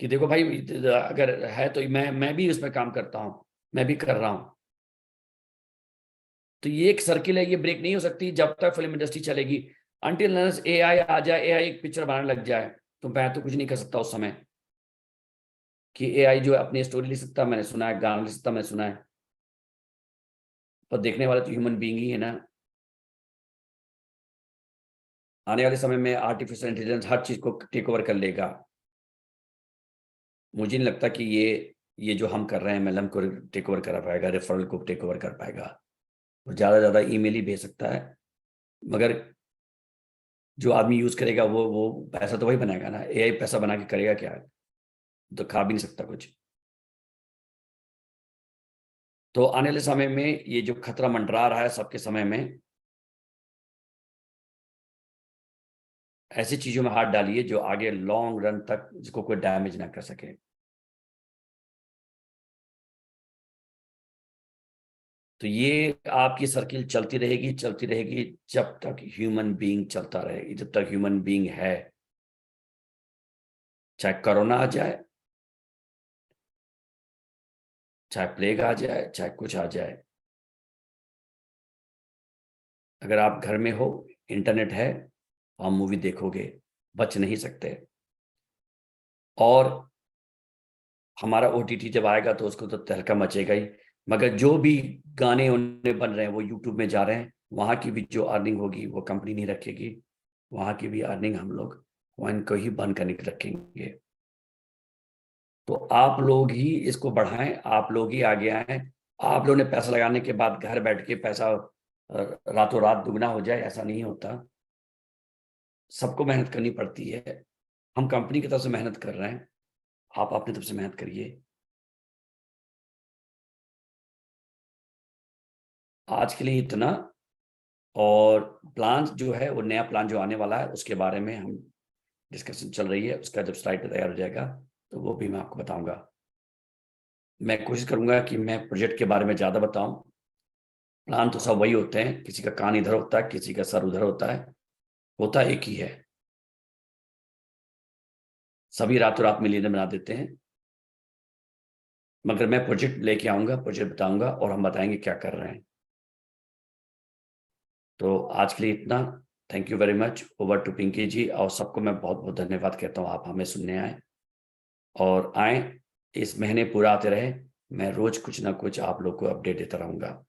कि देखो भाई, अगर है तो मैं भी इसमें काम करता हूं, मैं भी कर रहा हूं। तो ये एक सर्किल है, ये ब्रेक नहीं हो सकती जब तक फिल्म इंडस्ट्री चलेगी। अनटिल अनलेस एआई आ जाए, एआई एक पिक्चर बनाने लग जाए, तो मैं तो कुछ नहीं कर सकता उस समय। कि एआई जो है अपनी स्टोरी लिख सकता, मैंने सुना है, गाना लिख सकता, मैंने सुना है, पर देखने वाले तो ह्यूमन बीइंग ही है ना। आने वाले समय में आर्टिफिशियल इंटेलिजेंस हर चीज को टेक ओवर कर लेगा। मुझे नहीं लगता कि ये जो हम कर रहे हैं एमएलएम को टेक ओवर कर पाएगा, रेफरल को टेक ओवर कर पाएगा। वो ज्यादा से ज्यादा ईमेल ही भेज सकता है, मगर जो आदमी यूज करेगा वो पैसा तो वही बनाएगा ना। एआई पैसा बना के करेगा क्या, तो खा भी नहीं सकता कुछ। तो आने वाले समय में ये जो खतरा मंडरा रहा है सबके समय में, ऐसी चीजों में हाथ डालिए जो आगे लॉन्ग रन तक जिसको कोई डैमेज ना कर सके। तो ये आपकी सर्किल चलती रहेगी जब तक ह्यूमन बीइंग चलता रहेगी, जब तक ह्यूमन बीइंग है। चाहे कोरोना आ जाए, चाहे प्लेग आ जाए, चाहे कुछ आ जाए, अगर आप घर में हो, इंटरनेट है, आप मूवी देखोगे, बच नहीं सकते। और हमारा ओटीटी जब आएगा तो उसको तो तहलका मचेगा ही, मगर जो भी गाने उन्हें बन रहे हैं वो यूट्यूब में जा रहे हैं, वहां की भी जो अर्निंग होगी वो कंपनी नहीं रखेगी, वहां की भी अर्निंग हम लोग कॉइन को ही बंद करने के रखेंगे। तो आप लोग ही इसको बढ़ाएं, आप लोग ही आगे आए। आप लोगों ने पैसा लगाने के बाद घर बैठ के पैसा रातों रात दुगना हो जाए, ऐसा नहीं होता। सबको मेहनत करनी पड़ती है। हम कंपनी की तरफ से मेहनत कर रहे हैं, आप अपनी तरफ से मेहनत करिए। आज के लिए इतना। और प्लान जो है, वो नया प्लान जो आने वाला है उसके बारे में हम डिस्कशन चल रही है, उसका जब स्लाइड तैयार हो जाएगा तो वो भी मैं आपको बताऊंगा। मैं कोशिश करूंगा कि मैं प्रोजेक्ट के बारे में ज़्यादा बताऊं। प्लान तो सब वही होते हैं, किसी का कान इधर होता है, किसी का सर उधर होता एक ही है। सभी रातों रात मिलियनर बना देते हैं, मगर मैं प्रोजेक्ट लेके आऊंगा, प्रोजेक्ट बताऊंगा और हम बताएंगे क्या कर रहे हैं। तो आज के लिए इतना। Thank you very much. Over to Pinky ji. और सबको मैं बहुत बहुत धन्यवाद कहता हूँ, आप हमें सुनने आए और आए। इस महीने पूरा आते रहे, मैं रोज कुछ ना कुछ आप लोग को अपडेट देता रहूंगा।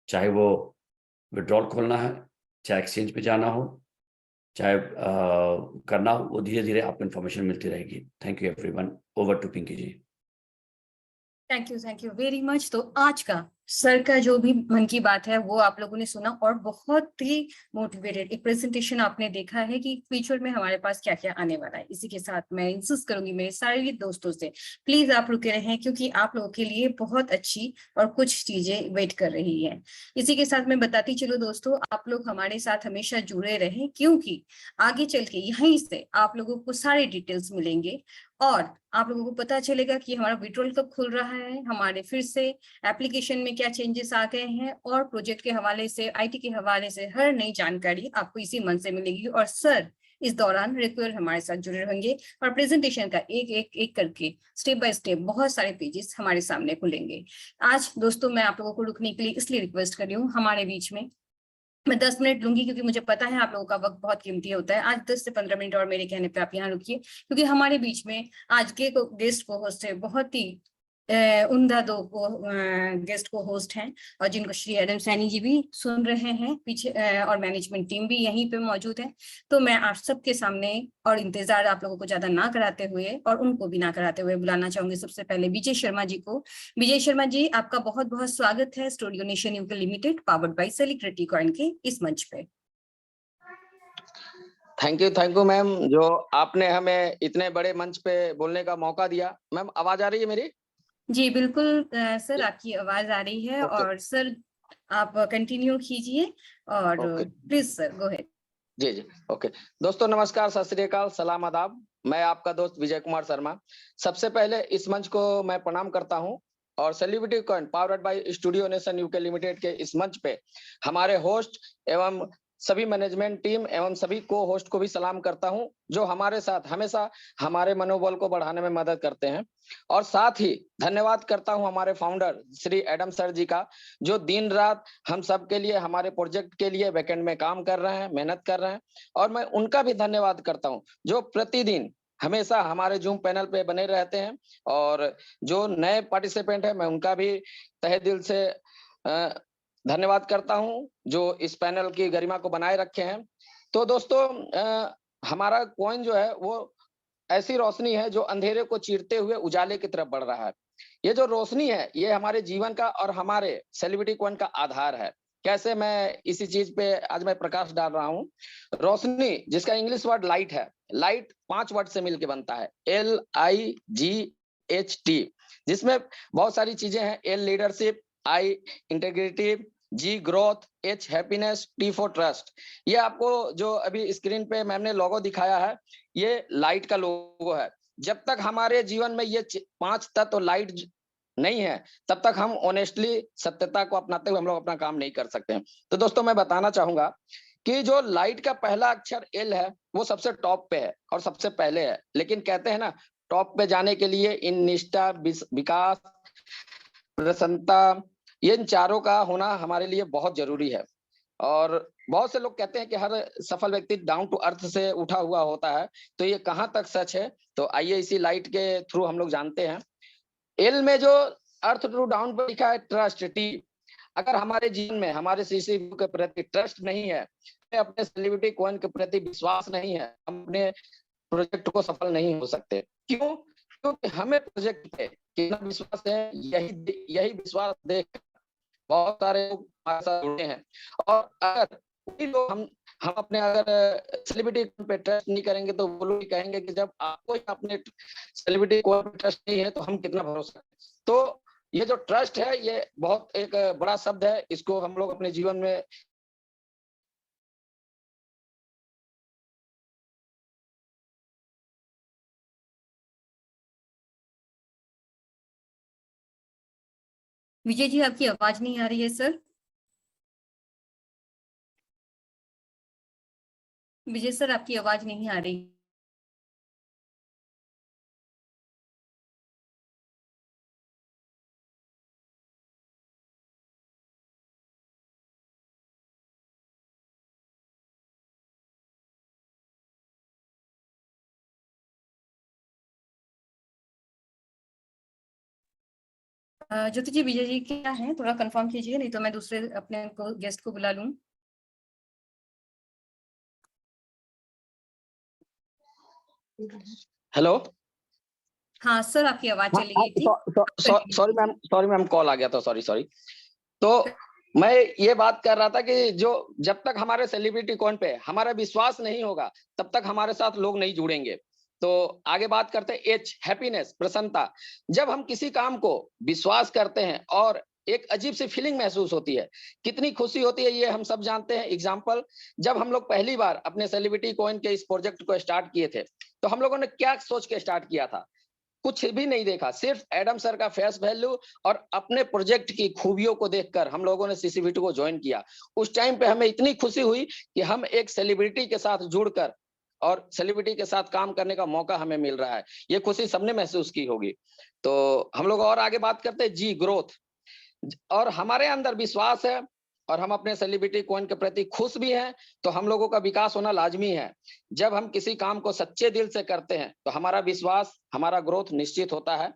चाहे वो विड्रॉल खोलना है, चाहे एक्सचेंज पे जाना हो, चाहे करना हो, वो धीरे धीरे आपको इन्फॉर्मेशन मिलती रहेगी। Thank you everyone. Over to Pinky ji. Thank you very much. तो आज का सर का जो भी मन की बात है वो आप लोगों ने सुना और बहुत ही मोटिवेटेड एक प्रेजेंटेशन आपने देखा है कि फ्यूचर में हमारे पास क्या क्या आने वाला है। इसी के साथ मैं इंसिस्ट करूंगी मेरे सारे दोस्तों से, प्लीज आप रुके रहें क्योंकि आप लोगों के लिए बहुत अच्छी और कुछ चीजें वेट कर रही है। इसी के साथ मैं बताती चलो दोस्तों, आप लोग हमारे साथ हमेशा जुड़े रहें क्योंकि आगे चल के यहीं से आप लोगों को सारे डिटेल्स मिलेंगे और आप लोगों को पता चलेगा कि हमारा विड्रॉल कब खुल रहा है, हमारे फिर से एप्लीकेशन में क्या चेंजेस आ गए हैं और प्रोजेक्ट के हवाले से, आईटी के हवाले से हर नई जानकारी आपको इसी मंच से मिलेगी। और सर इस दौरान रेगुलर हमारे साथ जुड़े रहेंगे और प्रेजेंटेशन का एक करके स्टेप बाय स्टेप बहुत सारे पेजेस हमारे सामने खुलेंगे। आज दोस्तों मैं आप लोगों को रुकने के लिए इसलिए रिक्वेस्ट कर रही हूँ, हमारे बीच में मैं 10 मिनट लूंगी क्योंकि मुझे पता है आप लोगों का वक्त बहुत कीमती होता है। आज 10 से 15 मिनट और मेरे कहने पे आप यहाँ रुकिए क्योंकि हमारे बीच में आज के गेस्ट को होस्ट है, बहुत ही उम्दा दो गेस्ट को होस्ट हैं और जिनको श्री एडम सैनी जी भी सुन रहे हैं पीछे और मैनेजमेंट टीम भी यहीं पे मौजूद है। तो मैं आप सबके सामने और इंतजार आप लोगों को ज्यादा ना कराते हुए और उनको भी ना कराते हुए बुलाना चाहूंगी सबसे पहले विजय शर्मा जी को। विजय शर्मा जी, आपका बहुत बहुत स्वागत है studio nation UK limited powered by celebrity coin के इस मंच पे। थैंक यू मैम, जो आपने हमें इतने बड़े मंच पे बोलने का मौका दिया। मैम आवाज आ रही है मेरी? जी बिल्कुल सर, आपकी आवाज आ रही है ओके। और सर आप कंटिन्यू कीजिए और okay please sir go ahead. जी ओके। दोस्तों नमस्कार, सत श्री अकाल, सलाम आदाब। मैं आपका दोस्त विजय कुमार शर्मा। सबसे पहले इस मंच को मैं प्रणाम करता हूं और celebrity coin powered by studio nation UK limited के इस मंच पे हमारे होस्ट एवं सभी मैनेजमेंट टीम एवं सभी को होस्ट को भी सलाम करता हूं, जो हमारे साथ हमेशा हमारे मनोबल को बढ़ाने में मदद करते हैं। और साथ ही धन्यवाद करता हूं हमारे फाउंडर श्री एडम सर जी का, जो दिन रात हम सब के लिए, हमारे प्रोजेक्ट के लिए बैकएंड में काम कर रहे हैं, मेहनत कर रहे हैं। और मैं उनका भी धन्यवाद करता हूं जो प्रतिदिन हमेशा हमारे जूम पैनल पे बने रहते हैं। और जो नए पार्टिसिपेंट है मैं उनका भी तहे दिल से धन्यवाद करता हूं, जो इस पैनल की गरिमा को बनाए रखे हैं। तो दोस्तों हमारा कॉइन जो है वो ऐसी रोशनी है जो अंधेरे को चीरते हुए उजाले की तरफ बढ़ रहा है। ये जो रोशनी है ये हमारे जीवन का और हमारे सेलिब्रिटी कॉइन का आधार है। कैसे मैं इसी चीज पे आज मैं प्रकाश डाल रहा हूँ। रोशनी जिसका इंग्लिश वर्ड लाइट है, लाइट 5 वर्ड से मिलकर बनता है, LIGHT, जिसमें बहुत सारी चीजें हैं। L leadership, I integrity, G growth, H happiness, T for trust. ये आपको जो अभी स्क्रीन पे मैम ने लोगो दिखाया है, ये लाइट का लोगो है। जब तक हमारे जीवन में ये 5 तत्व लाइट नहीं है तब तक हम ऑनेस्टली सत्यता को अपनाते हुए हम लोग अपना काम नहीं कर सकते हैं। तो दोस्तों मैं बताना चाहूंगा कि जो लाइट का पहला अक्षर L है वो सबसे टॉप पे है और सबसे पहले है। लेकिन कहते हैं ना, टॉप पे जाने के लिए इन निष्ठा, विकास, प्रसन्नता, ये इन चारों का होना हमारे लिए बहुत जरूरी है। और बहुत से लोग कहते हैं कि हर सफल व्यक्ति डाउन टू अर्थ से उठा हुआ होता है। तो ये कहाँ तक सच है, तो आइए इसी लाइट के थ्रू हम लोग जानते हैं। एल में जो अर्थ टू डाउन पर लिखा है ट्रस्ट, T, अगर हमारे जीवन में हमारे सीसी के प्रति ट्रस्ट नहीं है, अपने सेलिब्रिटी कॉइन के प्रति विश्वास नहीं है, हम अपने प्रोजेक्ट को सफल नहीं हो सकते। क्यों? क्योंकि हमें प्रोजेक्ट पे कितना विश्वास है, यही यही विश्वास देख बहुत सारे लोग हमारे साथ जुड़े हैं। और अगर वही लोग हम अपने अगर सेलिब्रिटी पे ट्रस्ट नहीं करेंगे तो वो लोग कहेंगे कि जब आपको ही अपने सेलिब्रिटी को ट्रस्ट नहीं है तो हम कितना भरोसा करें। तो ये जो ट्रस्ट है ये बहुत एक बड़ा शब्द है, इसको हम लोग अपने जीवन में विजय जी आपकी आवाज नहीं आ रही है सर। विजय सर आपकी आवाज नहीं आ रही। ज्योति जी, विजय जी क्या है, थोड़ा कंफर्म कीजिए, नहीं तो मैं दूसरे अपने गेस्ट को बुला लूं। हेलो। हाँ सर, आपकी आवाज हाँ चली गई थी। सॉरी मैम, कॉल आ गया था, सॉरी। तो मैं ये बात कर रहा था कि जो जब तक हमारे सेलिब्रिटी कॉइन पे हमारा विश्वास नहीं होगा, तब तक हमारे साथ लोग नहीं जुड़ेंगे। तो आगे बात करते हैं एच, हैप्पीनेस, प्रसन्नता। जब हम किसी काम को विश्वास करते हैं और एक अजीब सी फीलिंग महसूस होती है, कितनी खुशी होती है ये हम सब जानते हैं। एग्जाम्पल, जब हम लोग पहली बार अपने सेलिब्रिटी कॉइन के इस प्रोजेक्ट को स्टार्ट किए थे, तो हम लोगों ने क्या सोच के स्टार्ट किया था? कुछ भी नहीं देखा, सिर्फ एडम सर का फेस वैल्यू और अपने प्रोजेक्ट की खूबियों को देखकर हम लोगों ने सीसीबीटी को ज्वाइन किया। उस टाइम पे हमें इतनी खुशी हुई कि हम एक सेलिब्रिटी के साथ जुड़कर और सेलिब्रिटी के साथ काम करने का मौका हमें मिल रहा है। ये खुशी सबने महसूस की होगी। तो हम लोग और आगे बात करते हैं जी, ग्रोथ। और हमारे अंदर विश्वास है और हम अपने सेलिब्रिटी कॉइन के प्रति खुश भी हैं, तो हम लोगों का विकास होना लाजमी है। जब हम किसी काम को सच्चे दिल से करते हैं तो हमारा विश्वास, हमारा ग्रोथ निश्चित होता है।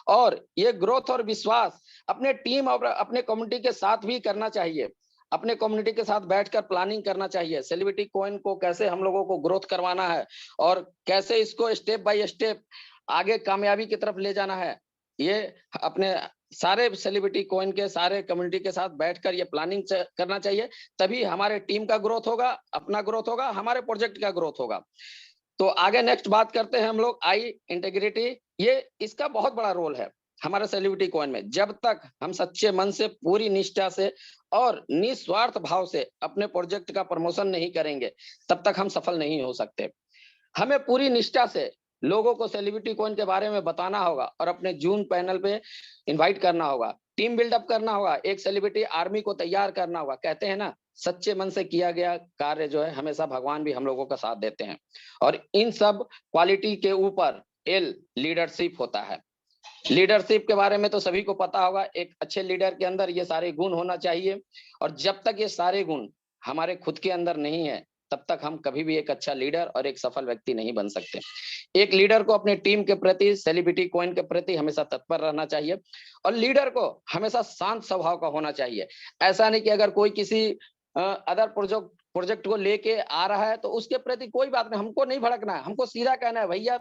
और ये ग्रोथ और विश्वास अपने टीम और अपने कम्युनिटी के साथ भी करना चाहिए। अपने कम्युनिटी के साथ बैठकर प्लानिंग करना चाहिए, सेलिब्रिटी कॉइन को कैसे हम लोगों को ग्रोथ करवाना है और कैसे इसको स्टेप बाय स्टेप आगे कामयाबी की तरफ ले जाना है। ये अपने सारे सेलिब्रिटी कॉइन के सारे कम्युनिटी के साथ बैठकर ये प्लानिंग करना चाहिए, तभी हमारे टीम का ग्रोथ होगा, अपना ग्रोथ होगा, हमारे प्रोजेक्ट का ग्रोथ होगा। तो आगे नेक्स्ट बात करते हैं हम लोग आई, इंटीग्रिटी। ये इसका बहुत बड़ा रोल है हमारे सेलिब्रिटी कॉइन में। जब तक हम सच्चे मन से, पूरी निष्ठा से और निस्वार्थ भाव से अपने प्रोजेक्ट का प्रमोशन नहीं करेंगे, तब तक हम सफल नहीं हो सकते। हमें पूरी निष्ठा से लोगों को सेलिब्रिटी कॉइन के बारे में बताना होगा और अपने जून पैनल पे इनवाइट करना होगा, टीम बिल्डअप करना होगा, एक सेलिब्रिटी आर्मी को तैयार करना होगा। कहते हैं ना, सच्चे मन से किया गया कार्य जो है, हमेशा भगवान भी हम लोगों का साथ देते हैं। और इन सब क्वालिटी के ऊपर एल, लीडरशिप होता है। लीडरशिप के बारे में तो सभी को पता होगा, एक अच्छे लीडर के अंदर ये सारे गुण होना चाहिए। और जब तक ये सारे गुण हमारे खुद के अंदर नहीं है, तब तक हम कभी भी एक अच्छा लीडर और एक सफल व्यक्ति नहीं बन सकते। एक लीडर को अपने टीम के प्रति, सेलिब्रिटी कॉइन के प्रति हमेशा तत्पर रहना चाहिए और लीडर को हमेशा शांत स्वभाव का होना चाहिए। ऐसा नहीं कि अगर कोई किसी अदर प्रोजेक्ट को लेके आ रहा है तो उसके प्रति कोई बात नहीं, हमको नहीं भड़कना है, हमको सीधा कहना है, भैया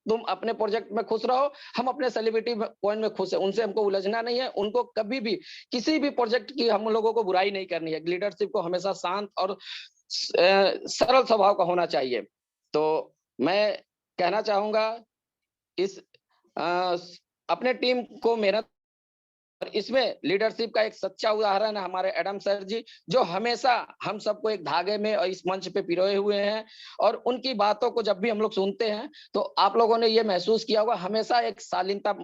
तुम अपने प्रोजेक्ट में खुश रहो, हम अपने सेलिब्रिटी कॉइन में खुश है। उनसे हमको उलझना नहीं है, उनको कभी भी किसी भी प्रोजेक्ट की हम लोगों को बुराई नहीं करनी है। लीडरशिप को हमेशा शांत और सरल स्वभाव का होना चाहिए। तो मैं कहना चाहूंगा इस अपने टीम को मेहनत, और इसमें लीडरशिप का एक सच्चा उदाहरण है हमारे एडम सर जी, जो हमेशा हम सबको एक धागे में और इस मंच पे पिरोए हुए हैं। और उनकी बातों को जब भी हम लोग सुनते हैं तो आप लोगों ने ये महसूस किया होगा, हमेशा एक शालीनता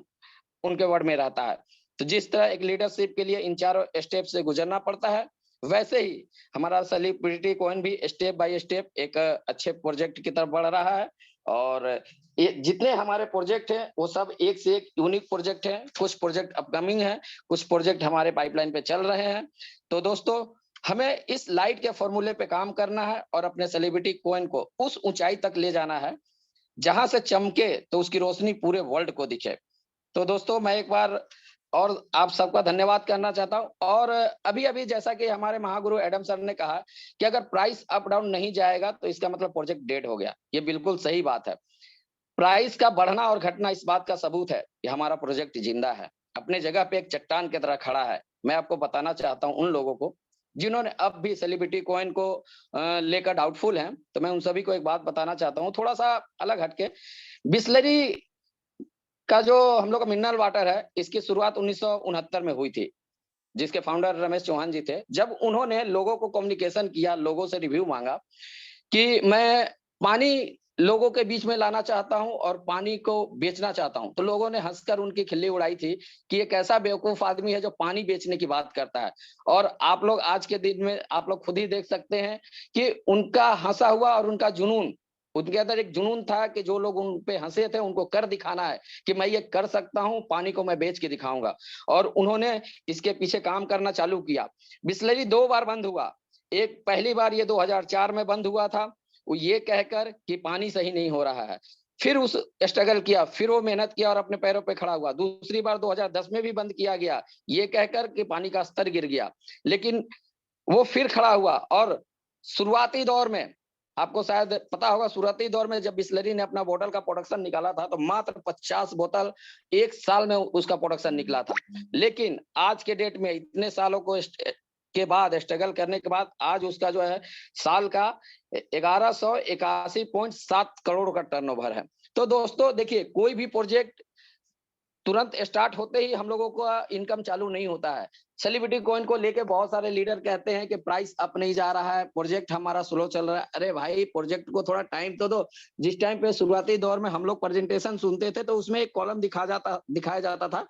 उनके वर्ड में रहता है। तो जिस तरह एक लीडरशिप के लिए इन चारों स्टेप से गुजरना पड़ता है, वैसे ही हमारा सेलिब्रिटी कॉइन भी स्टेप बाय स्टेप एक अच्छे प्रोजेक्ट की तरफ बढ़ रहा है। और ये जितने हमारे प्रोजेक्ट हैं वो सब एक से एक यूनिक प्रोजेक्ट हैं। कुछ प्रोजेक्ट अपकमिंग हैं, कुछ प्रोजेक्ट हमारे पाइपलाइन पे चल रहे हैं। तो दोस्तों, हमें इस लाइट के फॉर्मूले पे काम करना है और अपने सेलिब्रिटी कॉइन को उस ऊंचाई तक ले जाना है जहां से चमके तो उसकी रोशनी पूरे वर्ल्ड को दिखे। तो दोस्तों, मैं एक बार और आप सबका धन्यवाद करना चाहता हूं। और अभी जैसा कि हमारे महागुरु एडम सर ने कहा कि अगर प्राइस अप डाउन नहीं जाएगा तो इसका मतलब प्रोजेक्ट डेड हो गया। ये बिल्कुल सही बात है। प्राइस का बढ़ना और घटना इस बात का सबूत है कि हमारा प्रोजेक्ट जिंदा है, अपने जगह पे एक चट्टान की तरह खड़ा है। मैं आपको बताना चाहता हूं उन लोगों को जिन्होंने अब भी सेलिब्रिटी कॉइन को लेकर डाउटफुल हैं, तो मैं उन सभी को एक बात बताना चाहता हूं, थोड़ा सा अलग हटके। बिस्लरी का जो हम लोग का मिनरल वाटर है, इसकी शुरुआत 1969 में हुई थी, जिसके फाउंडर रमेश चौहान जी थे। जब उन्होंने लोगों को कम्युनिकेशन किया, लोगों से रिव्यू मांगा कि मैं पानी लोगों के बीच में लाना चाहता हूं और पानी को बेचना चाहता हूं, तो लोगों ने हंसकर उनकी खिल्ली उड़ाई थी कि ये कैसा बेवकूफ आदमी है जो पानी बेचने की बात करता है। और आप लोग आज के दिन में आप लोग खुद ही देख सकते हैं कि उनका हंसा हुआ और उनका जुनून, उनके अंदर एक जुनून था कि जो लोग उन पे हंसे थे उनको कर दिखाना है कि मैं ये कर सकता हूं, पानी को मैं बेच के दिखाऊंगा। और उन्होंने इसके पीछे काम करना चालू किया। बिस्लरी 2 बार बंद हुआ। एक पहली बार ये 2004 में बंद हुआ था, वो ये कहकर कि पानी सही नहीं हो रहा है। फिर उस स्ट्रगल किया, फिर वो मेहनत किया और अपने पैरों पे खड़ा हुआ। दूसरी बार 2010 में भी बंद किया गया, ये कहकर कि पानी का स्तर गिर गया, लेकिन वो फिर खड़ा हुआ। और शुरुआती दौर में आपको शायद पता होगा, शुरुआती दौर में जब बिसलेरी ने अपना बोतल का प्रोडक्शन निकाला था, तो मात्र 50 बोतल एक साल में उसका प्रोडक्शन निकला था। लेकिन आज के डेट में इतने सालों को के बाद स्ट्रगल करने के बाद आज उसका जो है साल का 1181.7 करोड़ का टर्नओवर है। तो दोस्तों देखिए, कोई भी प्रोजेक्ट तुरंत स्टार्ट होते ही हम लोगों को इनकम चालू नहीं होता है। सेलिब्रिटी कॉइन को लेके बहुत सारे लीडर कहते हैं कि प्राइस अप नहीं जा रहा है, प्रोजेक्ट हमारा स्लो चल रहा है। अरे भाई, प्रोजेक्ट को थोड़ा टाइम तो दो। जिस टाइम पे शुरुआती दौर में हम लोग प्रेजेंटेशन सुनते थे, तो उसमें एक कॉलम दिखाया जाता था,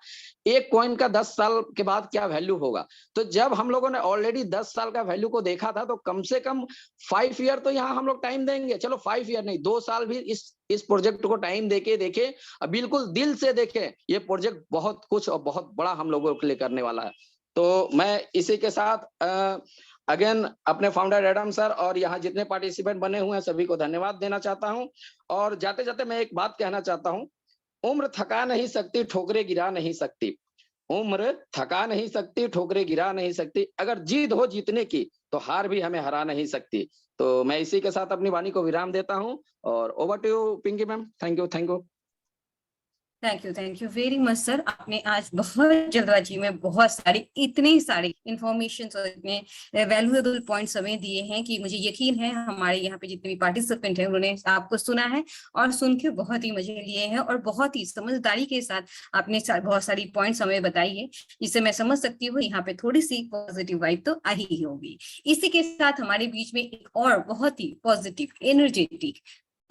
एक कॉइन का 10 साल के बाद क्या वैल्यू होगा। तो जब हम लोगों ने ऑलरेडी 10 साल का वैल्यू को देखा था, तो कम से कम 5 ईयर तो यहाँ हम लोग टाइम देंगे। चलो 5 ईयर नहीं, 2 साल भी इस प्रोजेक्ट को टाइम देके देखे, बिल्कुल दिल से देखें। ये प्रोजेक्ट बहुत कुछ और बहुत बड़ा हम लोगों के लिए करने वाला है। तो मैं इसी के साथ अगेन अपने फाउंडर एडम सर और यहाँ जितने पार्टिसिपेंट बने हुए हैं सभी को धन्यवाद देना चाहता हूँ। और जाते जाते मैं एक बात कहना चाहता हूँ, उम्र थका नहीं सकती, ठोकरे गिरा नहीं सकती। उम्र थका नहीं सकती, ठोकरे गिरा नहीं सकती। अगर जीत हो जीतने की, तो हार भी हमें हरा नहीं सकती। तो मैं इसी के साथ अपनी वाणी को विराम देता हूँ। और over to you Pinky ma'am. Thank you, thank you. Thank you very much sir. आपने आज बहुत जल्दबाजी में बहुत सारे इतने सारे इंफॉर्मेशन और इतने वैल्यूएबल पॉइंट्स हमें दिए हैं कि मुझे यकीन है हमारे यहाँ पे जितने भी पार्टिसिपेंट हैं उन्होंने आपको सुना है और सुन के बहुत ही मजे लिए हैं और बहुत ही समझदारी के साथ आपने बहुत सारी पॉइंट्स हमें बताई है, जिससे मैं समझ सकती हूँ यहाँ पे थोड़ी सी पॉजिटिव वाइब तो आ ही होगी। इसी के साथ हमारे बीच में एक और बहुत ही पॉजिटिव एनर्जेटिक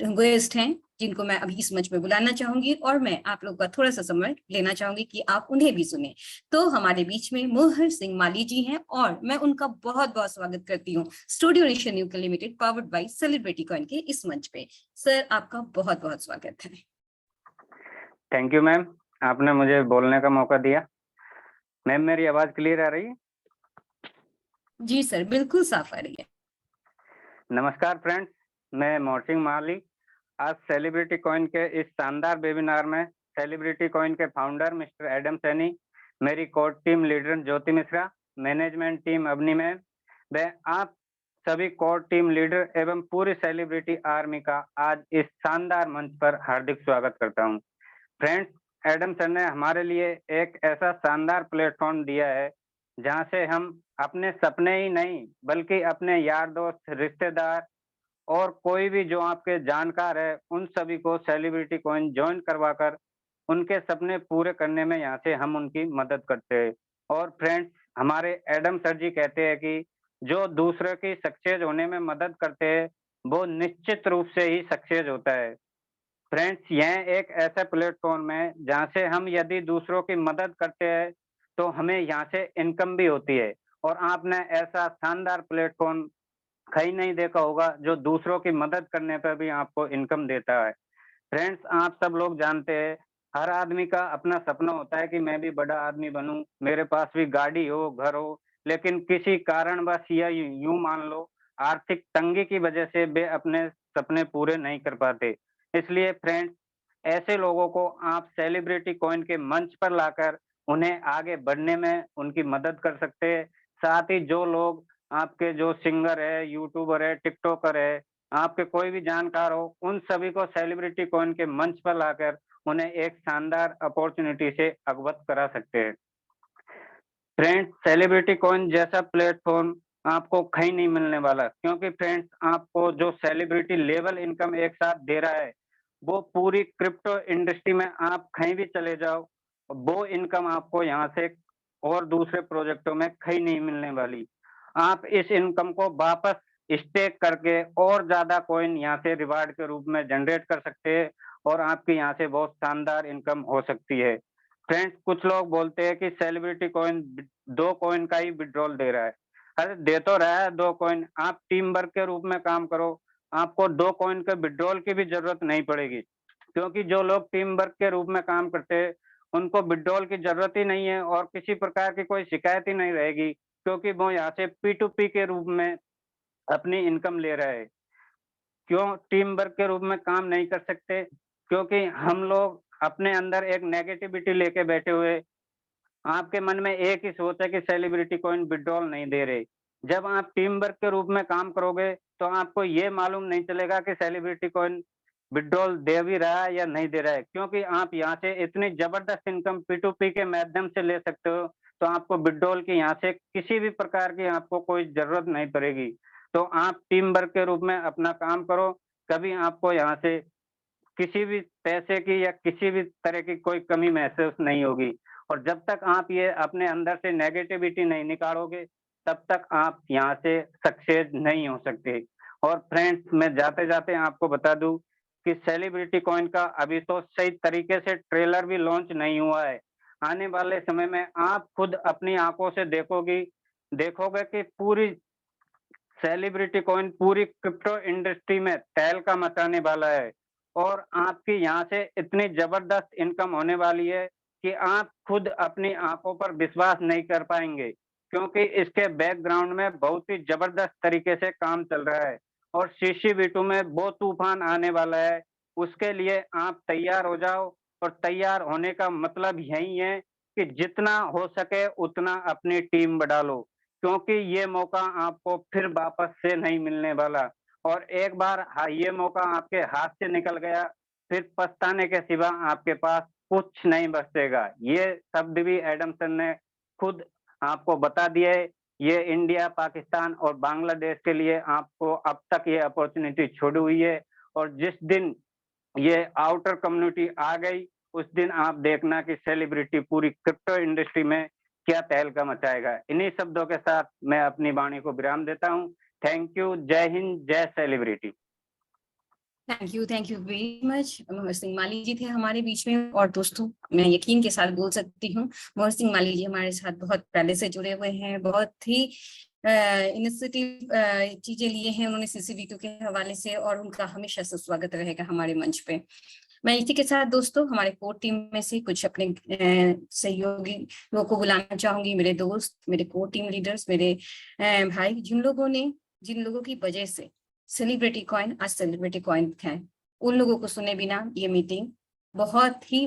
गेस्ट हैं जिनको मैं अभी इस मंच में बुलाना चाहूंगी और मैं आप लोग का थोड़ा सा समय लेना चाहूंगी कि आप उन्हें भी सुने। तो हमारे बीच में मोहर सिंह माली जी हैं और मैं उनका बहुत बहुत स्वागत करती हूँ studio nation UK limited powered by celebrity coin के इस मंच पे। सर आपका बहुत बहुत स्वागत है। थैंक यू मैम, आपने मुझे बोलने का मौका दिया। मैम मेरी आवाज क्लियर आ रही है? जी सर, बिल्कुल साफ आ रही है। नमस्कार फ्रेंड्स, मैं मोहर सिंह माली आज सेलिब्रिटी कॉइन के इस शानदार वेबिनार में सेलिब्रिटी कॉइन के फाउंडर मिस्टर एडम सैनी, मेरी core team leader Jyoti Mishra, management team Avni ma'am, व आप सभी कोर टीम लीडर एवं पूरी सेलिब्रिटी आर्मी का आज इस शानदार मंच पर हार्दिक स्वागत करता हूं। फ्रेंड्स, एडम सर ने हमारे लिए एक ऐसा शानदार प्लेटफॉर्म दिया है जहां से हम अपने सपने ही नहीं बल्कि अपने यार दोस्त, रिश्तेदार और कोई भी जो आपके जानकार है उन सभी को सेलिब्रिटी कॉइन ज्वाइन करवाकर उनके सपने पूरे करने में यहाँ से हम उनकी मदद करते हैं। और फ्रेंड्स, हमारे एडम सर जी कहते हैं कि जो दूसरे की सक्सेस होने में मदद करते हैं वो निश्चित रूप से ही सक्सेस होता है। फ्रेंड्स, यह एक ऐसा प्लेटफॉर्म है जहाँ से हम यदि दूसरों की मदद करते हैं तो हमें यहाँ से इनकम भी होती है। और आपने ऐसा शानदार प्लेटफॉर्म कहीं नहीं देखा होगा जो दूसरों की मदद करने पर भी आपको इनकम देता है। फ्रेंड्स, आप सब लोग जानते हैं हर आदमी का अपना सपना होता है कि मैं भी बड़ा आदमी बनूं, मेरे पास भी गाड़ी हो, घर हो, लेकिन किसी कारणवश या यूं मान लो आर्थिक तंगी की वजह से वे अपने सपने पूरे नहीं कर पाते। इसलिए फ्रेंड्स, ऐसे लोगों को आप सेलिब्रिटी कॉइन के मंच पर लाकर उन्हें आगे बढ़ने में उनकी मदद कर सकते हैं। साथ ही जो लोग आपके जो सिंगर है, यूट्यूबर है, टिकटॉकर है, आपके कोई भी जानकार हो, उन सभी को सेलिब्रिटी कॉइन के मंच पर लाकर उन्हें एक शानदार अपॉर्चुनिटी से अवगत करा सकते हैं। फ्रेंड्स, सेलिब्रिटी कॉइन जैसा प्लेटफॉर्म आपको कहीं नहीं मिलने वाला, क्योंकि फ्रेंड्स आपको जो सेलिब्रिटी लेवल इनकम एक साथ दे रहा है वो पूरी क्रिप्टो इंडस्ट्री में आप कहीं भी चले जाओ, वो इनकम आपको यहाँ से और दूसरे प्रोजेक्टों में कहीं नहीं मिलने वाली। आप इस इनकम को वापस स्टेक करके और ज्यादा कॉइन यहाँ से रिवार्ड के रूप में जनरेट कर सकते हैं और आपकी यहाँ से बहुत शानदार इनकम हो सकती है। फ्रेंड्स, कुछ लोग बोलते हैं कि सेलिब्रिटी कॉइन 2 कॉइन का ही विड्रॉल दे रहा है। अरे दे तो रहा है 2 कॉइन, आप टीम वर्क के रूप में काम करो, आपको 2 कॉइन के विड्रॉल की भी जरूरत नहीं पड़ेगी, क्योंकि जो लोग टीम वर्क के रूप में काम करते हैं उनको विड्रॉल की जरूरत ही नहीं है और किसी प्रकार की कोई शिकायत ही नहीं रहेगी, क्योंकि वो यहाँ से P2P के रूप में अपनी इनकम ले रहा है। क्यों टीम वर्क के रूप में काम नहीं कर सकते? क्योंकि हम लोग अपने अंदर एक नेगेटिविटी लेके बैठे हुए, आपके मन में एक ही सोच है कि सेलिब्रिटी कॉइन विड्रॉल नहीं दे रहे। जब आप टीम वर्क के रूप में काम करोगे तो आपको ये मालूम नहीं चलेगा कि सेलिब्रिटी कॉइन विड्रॉल दे भी रहा है या नहीं दे रहा है, क्योंकि आप यहाँ से इतनी जबरदस्त इनकम P2P के माध्यम से ले सकते हो, तो आपको विड्रॉल की यहाँ से किसी भी प्रकार की आपको कोई जरूरत नहीं पड़ेगी। तो आप टीम वर्क के रूप में अपना काम करो, कभी आपको यहाँ से किसी भी पैसे की या किसी भी तरह की कोई कमी महसूस नहीं होगी। और जब तक आप ये अपने अंदर से नेगेटिविटी नहीं निकालोगे, तब तक आप यहाँ से सक्सेस नहीं हो सकते। और फ्रेंड्स, मैं जाते-जाते आपको बता दूँ कि सेलिब्रिटी कॉइन का अभी तो सही तरीके से ट्रेलर भी लॉन्च नहीं हुआ है। आने वाले समय में आप खुद अपनी आँखों से देखोगे कि पूरी सेलिब्रिटी कॉइन पूरी क्रिप्टो इंडस्ट्री में तहलका मचाने वाला है, और आपकी यहाँ से इतनी जबरदस्त इनकम होने वाली है कि आप खुद अपनी आंखों पर विश्वास नहीं कर पाएंगे, क्योंकि इसके बैकग्राउंड में बहुत ही जबरदस्त तरीके से काम चल रहा है। और CC-B2 में वो तूफान आने वाला है, उसके लिए आप तैयार हो जाओ। और तैयार होने का मतलब यही है कि जितना हो सके उतना अपनी टीम बढ़ा लो, क्योंकि ये मौका आपको फिर वापस से नहीं मिलने वाला। और एक बार ये मौका आपके हाथ से निकल गया, फिर पछताने के सिवा आपके पास कुछ नहीं बचेगा। ये शब्द भी एडम सर ने खुद आपको बता दिए। ये इंडिया, पाकिस्तान और बांग्लादेश के लिए आपको अब तक ये अपॉर्चुनिटी छोड़ी हुई है, और जिस दिन ये आउटर कम्युनिटी आ गई, उस दिन आप देखना कि सेलिब्रिटी पूरी क्रिप्टो इंडस्ट्री में क्या तहलका मचाएगा। इन्हीं शब्दों के साथ मैं अपनी वाणी को विराम देता हूँ। Thank you. जय हिंद, जय celebrity. Thank you very much. मोहर सिंह माली जी थे हमारे बीच में, और दोस्तों मैं यकीन के साथ बोल सकती हूँ मोहर सिंह माली जी हमारे साथ बहुत पहले से जुड़े हुए हैं, बहुत ही इनिशिएटिव चीजें लिए हैं उन्होंने CC-B2 के हवाले से, और उनका हमेशा से स्वागत रहेगा हमारे मंच पे। मैं इसी के साथ दोस्तों हमारे कोर टीम में से कुछ अपने सहयोगी लोगों को बुलाना चाहूंगी, मेरे दोस्त, मेरे कोर टीम लीडर्स, मेरे भाई, जिन लोगों की वजह से सेलिब्रिटी कॉइन आज सेलिब्रिटी कॉइन है, उन लोगों को सुने बिना ये मीटिंग बहुत ही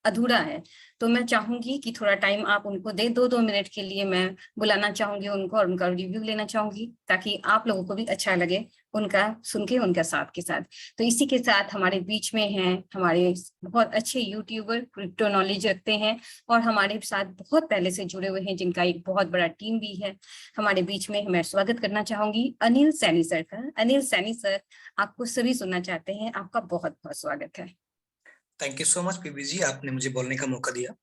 अधूरा है। तो मैं चाहूंगी कि थोड़ा टाइम आप उनको दे, 2 मिनट के लिए मैं बुलाना चाहूंगी उनको, और उनका रिव्यू लेना चाहूंगी, ताकि आप लोगों को भी अच्छा लगे उनका सुन के, उनका साथ के साथ। तो इसी के साथ हमारे बीच में हैं हमारे बहुत अच्छे यूट्यूबर, क्रिप्टो नॉलेज रखते हैं और हमारे साथ बहुत पहले से जुड़े हुए हैं, जिनका एक बहुत बड़ा टीम भी है हमारे बीच में। मैं स्वागत करना चाहूंगी अनिल सैनी सर का। अनिल सैनी सर, आपको सभी सुनना चाहते हैं, आपका बहुत बहुत स्वागत है। Thank you so much PB ji, आपने मुझे बोलने का मौका दिया।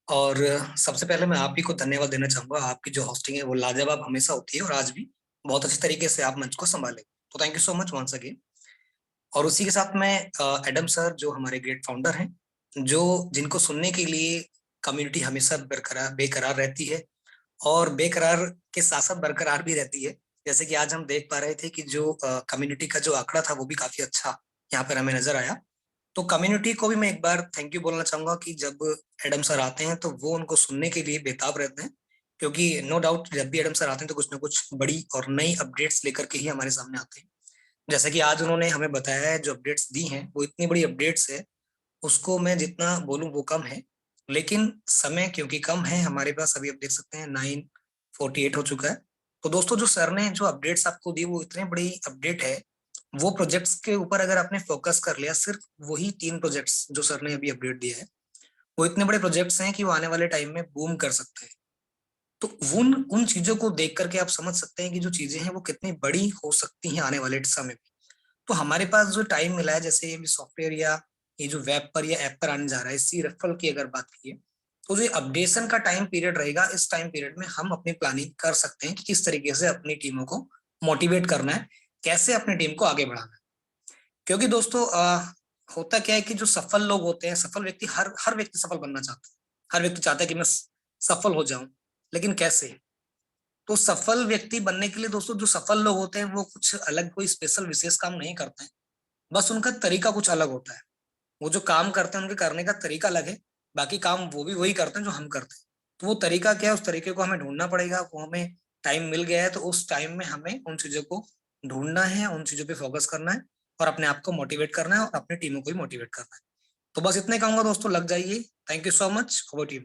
और सबसे पहले मैं आप ही को धन्यवाद देना चाहूंगा। आपकी जो होस्टिंग है वो लाजवाब हमेशा होती है, और आज भी बहुत अच्छे तरीके से आप मंच को संभाले, तो thank you so much once again. और उसी के साथ में एडम सर, जो हमारे ग्रेट फाउंडर हैं, जिनको सुनने के लिए कम्युनिटी हमेशा बेकरार रहती है, और बेकरार के साथ साथ बरकरार भी रहती है। जैसे कि आज हम देख पा रहे थे कि जो कम्युनिटी का जो आंकड़ा था वो भी काफी अच्छा यहाँ पर हमें नजर आया। तो कम्युनिटी को भी मैं एक बार थैंक यू बोलना चाहूंगा कि जब एडम सर आते हैं तो वो उनको सुनने के लिए बेताब रहते हैं, क्योंकि नो डाउट जब भी एडम सर आते हैं तो कुछ ना कुछ बड़ी और नई अपडेट्स लेकर के ही हमारे सामने आते हैं। जैसे कि आज उन्होंने हमें बताया है, जो अपडेट्स दी हैं वो इतनी बड़ी अपडेट्स है, उसको मैं जितना बोलूं वो कम है। लेकिन समय क्योंकि कम है हमारे पास, अभी आप देख सकते हैं 9:48 हो चुका है। तो दोस्तों, जो सर ने जो अपडेट्स आपको दी वो इतनी बड़ी अपडेट है। वो प्रोजेक्ट्स के ऊपर अगर आपने फोकस कर लिया, सिर्फ वही 3 प्रोजेक्ट्स जो सर ने अभी अपडेट दिया है, वो इतने बड़े प्रोजेक्ट्स हैं कि वो आने वाले टाइम में बूम कर सकते हैं। तो उन चीजों को देख करके आप समझ सकते हैं कि जो चीजें हैं वो कितनी बड़ी हो सकती हैं आने वाले समय में। तो हमारे पास जो टाइम मिला है, जैसे ये सॉफ्टवेयर या ये जो वेब पर या ऐप पर आने जा रहा है, इसी रेफरल की अगर बात की, तो जो अपडेशन का टाइम पीरियड रहेगा, इस टाइम पीरियड में हम अपनी प्लानिंग कर सकते हैं कि किस तरीके से अपनी टीमों को मोटिवेट करना है, कैसे अपनी टीम को आगे बढ़ाना है। क्योंकि दोस्तों होता क्या है कि जो सफल लोग होते हैं, सफल व्यक्ति, हर व्यक्ति सफल बनना चाहता है। हर व्यक्ति चाहता है कि मैं सफल हो जाऊं, लेकिन कैसे? तो सफल व्यक्ति बनने के लिए दोस्तों, जो सफल लोग होते हैं वो कुछ अलग कोई स्पेशल विशेष काम नहीं करते हैं, बस उनका तरीका कुछ अलग होता है। वो जो काम करते हैं उनके करने का तरीका अलग है, बाकी काम वो भी वही करते हैं जो हम करते हैं। तो वो तरीका क्या है, उस तरीके को हमें ढूंढना पड़ेगा। वो हमें टाइम मिल गया है, तो उस टाइम में हमें उन चीजों को ढूंढना है, उन चीजों पे फोकस करना है और अपने आप को मोटिवेट करना है और अपनी टीमों को भी मोटिवेट करना है। तो बस इतना ही कहूंगा दोस्तों, लग जाइए। Thank you so much. Over to you.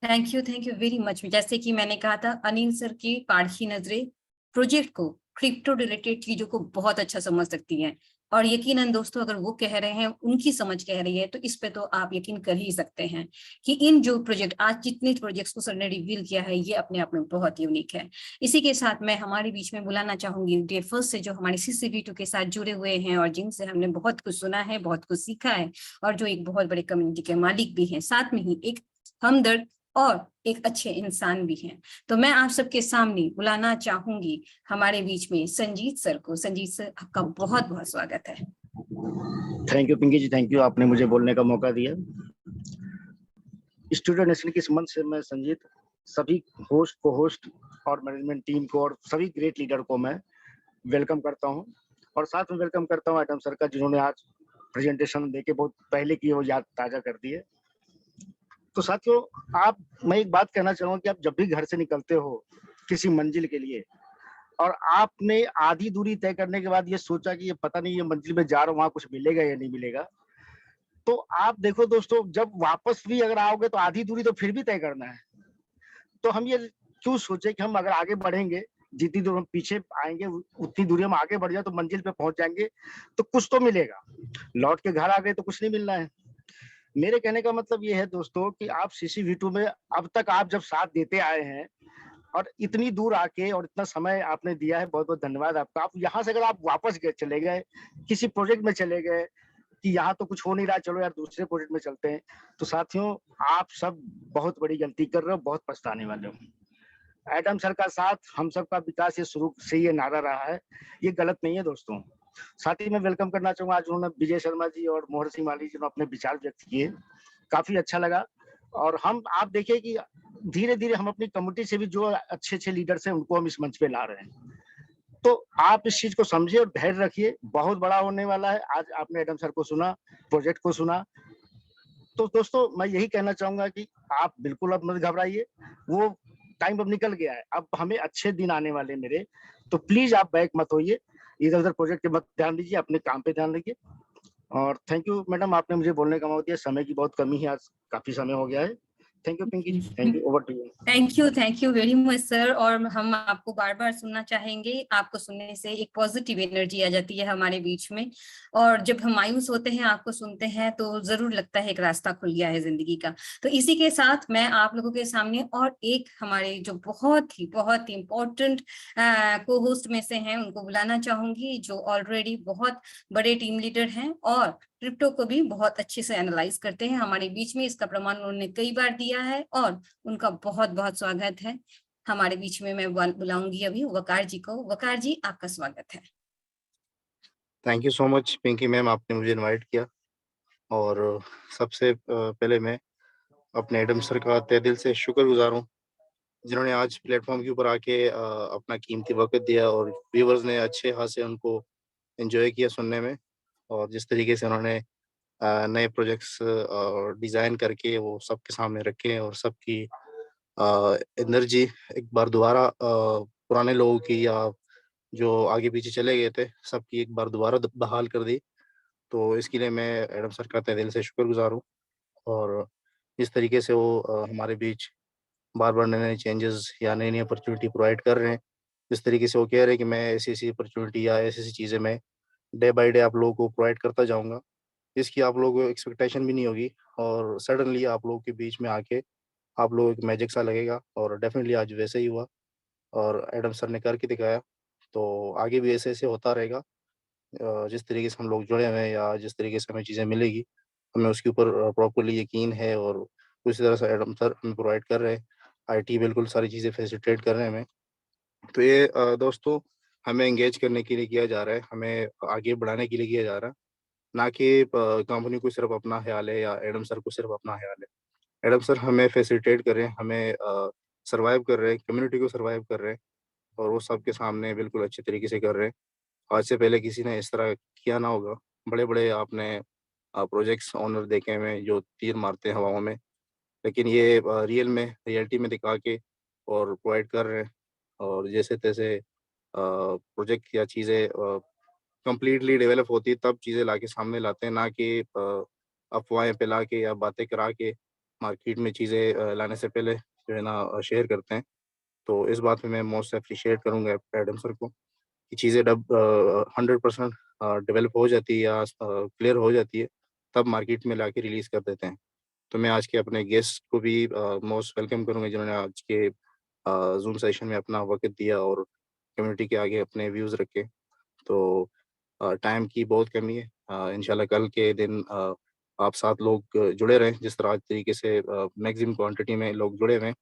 Thank you very much. जैसे कि मैंने कहा था, अनिल सर की पारखी नजरें प्रोजेक्ट को, क्रिप्टो रिलेटेड चीजों को बहुत अच्छा समझ सकती हैं, और यकीनन दोस्तों अगर वो कह रहे हैं, उनकी समझ कह रही है, तो इस पे तो आप यकीन कर ही सकते हैं कि इन जो प्रोजेक्ट, आज जितने प्रोजेक्ट्स को सर ने रिवील किया है, ये अपने आप में बहुत यूनिक है। इसी के साथ मैं हमारे बीच में बुलाना चाहूंगी डे फर्स्ट से, जो हमारे CCV2 के साथ जुड़े हुए हैं और जिनसे हमने बहुत कुछ सुना है, बहुत कुछ सीखा है, और जो एक बहुत बड़े कम्युनिटी के मालिक भी हैं, साथ में ही एक हमदर्द और एक अच्छे इंसान भी हैं। तो मैं आप सबके सामने बुलाना चाहूंगी हमारे बीच में संजीत सर को। संजीत सर, आपका बहुत बहुत स्वागत है। Thank you Pinky ji, thank you, आपने मुझे बोलने का मौका दिया। स्टूडियो नेशन के मंच से मैं संजीत सभी होस्ट, को होस्ट और मैनेजमेंट टीम को और सभी ग्रेट लीडर को मैं वेलकम करता हूं, और साथ में वेलकम करता हूं एडम सर का, जिन्होंने आज प्रेजेंटेशन देके बहुत पहले की वो याद ताजा कर दी है। तो साथियों, मैं एक बात कहना चाहूंगा कि आप जब भी घर से निकलते हो किसी मंजिल के लिए, और आपने आधी दूरी तय करने के बाद ये सोचा कि ये पता नहीं ये मंजिल में जा रहा हूँ, वहां कुछ मिलेगा या नहीं मिलेगा, तो आप देखो दोस्तों, जब वापस भी अगर आओगे तो आधी दूरी तो फिर भी तय करना है। तो हम ये क्यों सोचे कि हम अगर आगे बढ़ेंगे, जितनी दूर हम पीछे आएंगे उतनी दूरी हम आगे बढ़ जाए तो मंजिल पे पहुंच जाएंगे, तो कुछ तो मिलेगा। लौट के घर आ गए तो कुछ नहीं मिलना है। मेरे कहने का मतलब ये है दोस्तों कि आप CCV2 में अब तक आप जब साथ देते आए हैं और इतनी दूर आके और इतना समय आपने दिया है, बहुत बहुत धन्यवाद आपका। आप यहाँ से अगर आप वापस चले गए, किसी प्रोजेक्ट में चले गए कि यहाँ तो कुछ हो नहीं रहा, चलो यार दूसरे प्रोजेक्ट में चलते हैं, तो साथियों आप सब बहुत बड़ी गलती कर रहे हो, बहुत पछताने वाले हो। एडम सर का साथ, हम सबका विकास, ये शुरू से ये नारा रहा है, ये गलत नहीं है दोस्तों। साथ ही मैं वेलकम करना चाहूंगा, आज उन्होंने विजय शर्मा जी और मोहर सिंह माली जी ने अपने विचार व्यक्त किए, काफी अच्छा लगा। और आप देखिए कि धीरे धीरे हम अपनी कम्युनिटी से भी जो अच्छे अच्छे लीडर्स हैं उनको हम इस मंच पे ला रहे हैं। तो आप इस चीज को समझिए और धैर्य रखिए, बहुत बड़ा होने वाला है। आज आपने एडम सर को सुना, प्रोजेक्ट को सुना, तो दोस्तों मैं यही कहना चाहूंगा कि आप बिल्कुल अब मत घबराइए, वो टाइम अब निकल गया है, अब हमें अच्छे दिन आने वाले मेरे। तो प्लीज आप बैक मत होइए, इधर उधर प्रोजेक्ट के मत ध्यान दीजिए, अपने काम पे ध्यान रखिए। और थैंक यू मैडम, आपने मुझे बोलने का मौका दिया। समय की बहुत कमी है, आज काफी समय हो गया है। Thank you Pinky ji, thank you, over to you. Thank you very much sir. और हम आपको बार बार सुनना चाहेंगे, आपको सुनने से एक पॉजिटिव एनर्जी आ जाती है हमारे बीच में, और जब हम मायूस होते हैं, आपको सुनते हैं, तो जरूर लगता है एक रास्ता खुल गया है जिंदगी का। तो इसी के साथ मैं आप लोगों के सामने और एक हमारे जो बहुत ही इम्पोर्टेंट को होस्ट में से हैं, उनको बुलाना चाहूंगी, जो ऑलरेडी बहुत बड़े टीम लीडर हैं और क्रिप्टो को भी बहुत अच्छे से एनालाइज करते हैं हमारे बीच में। इसका प्रमाण उन्होंने कई बार दिया है, और उनका बहुत बहुत स्वागत है हमारे बीच में। मैं बुलाऊंगी अभी वकार जी को। वकार जी, आपका स्वागत है। Thank you so much Pinky ma'am, आपने मुझे इनवाइट किया। और सबसे पहले मैं अपने एडम सर का तहे दिल से शुक्रगुजार हूँ, जिन्होंने आज प्लेटफॉर्म के ऊपर आके अपना कीमती वक्त दिया, और व्यूवर्स ने अच्छे खासे उनको एंजॉय किया सुनने में। और जिस तरीके से उन्होंने नए प्रोजेक्ट्स डिज़ाइन करके वो सबके सामने रखे, और सबकी एनर्जी एक बार दोबारा पुराने लोगों की, या जो आगे पीछे चले गए थे, सबकी एक बार दोबारा बहाल कर दी। तो इसके लिए मैं एडम सर का तहे दिल से शुक्रगुजार हूँ। और जिस तरीके से वो हमारे बीच बार-बार नए-नए चेंजेस या नई-नई अपॉर्चुनिटी प्रोवाइड कर रहे हैं, जिस तरीके से वो कह रहे हैं कि मैं ऐसी-ऐसी अपॉर्चुनिटी या ऐसी-ऐसी चीज़ें मैं डे बाय डे आप लोगों को प्रोवाइड करता जाऊँगा, इसकी आप लोगों को एक्सपेक्टेशन भी नहीं होगी, और सडनली आप लोगों के बीच में आके आप लोगों को मैजिक सा लगेगा। और डेफिनिटली आज वैसे ही हुआ, और एडम सर ने करके दिखाया। तो आगे भी ऐसे-ऐसे होता रहेगा। जिस तरीके से हम लोग जुड़े हुए हैं या जिस तरीके से हमें चीज़ें मिलेगी, हमें उसके ऊपर प्रॉपर्ली यकीन है, और उसी तरह से एडम सर हमें प्रोवाइड कर रहे हैं। आईटी बिल्कुल सारी चीज़ें फैसिलिटेट कर रहे हैं हमें। तो ये दोस्तों हमें एंगेज करने के लिए किया जा रहा है, हमें आगे बढ़ाने के लिए किया जा रहा है, ना कि कंपनी को सिर्फ अपना ख्याल है या एडम सर को सिर्फ अपना ख्याल है। एडम सर हमें फैसिलिटेट कर रहे हैं, हमें सर्वाइव कर रहे हैं, कम्युनिटी को सर्वाइव कर रहे हैं, और वो सबके सामने बिल्कुल अच्छे तरीके से कर रहे हैं। आज से पहले किसी ने इस तरह किया ना होगा। बड़े-बड़े आपने प्रोजेक्ट्स ओनर देखे हुए हैं जो तीर मारते हैं हवाओं में, लेकिन ये रियलिटी में दिखा के और प्रोवाइड कर रहे हैं। और जैसे-तैसे प्रोजेक्ट या चीज़ें कंप्लीटली डेवलप होती है तब चीज़ें लाके सामने लाते हैं, ना कि अफवाहें फैला के या बातें करा के मार्केट में चीज़ें लाने से पहले जो है ना शेयर करते हैं। तो इस बात में मैं मोस्ट एप्रिशिएट करूँगा एडम सर को कि चीज़ें जब 100% डेवलप हो जाती है या क्लियर हो जाती है, तब मार्केट में लाके रिलीज़ कर देते हैं। तो मैं आज के अपने गेस्ट को भी मोस्ट वेलकम करूँगा जिन्होंने आज के ज़ूम सेशन में अपना वक़्त दिया और कम्युनिटी के आगे अपने व्यूज़ रखे। तो टाइम की बहुत कमी है। इंशाल्लाह कल के दिन आप 7 लोग जुड़े रहें, जिस तरह आज तरीके से मैक्सिमम क्वांटिटी में लोग जुड़े हुए हैं।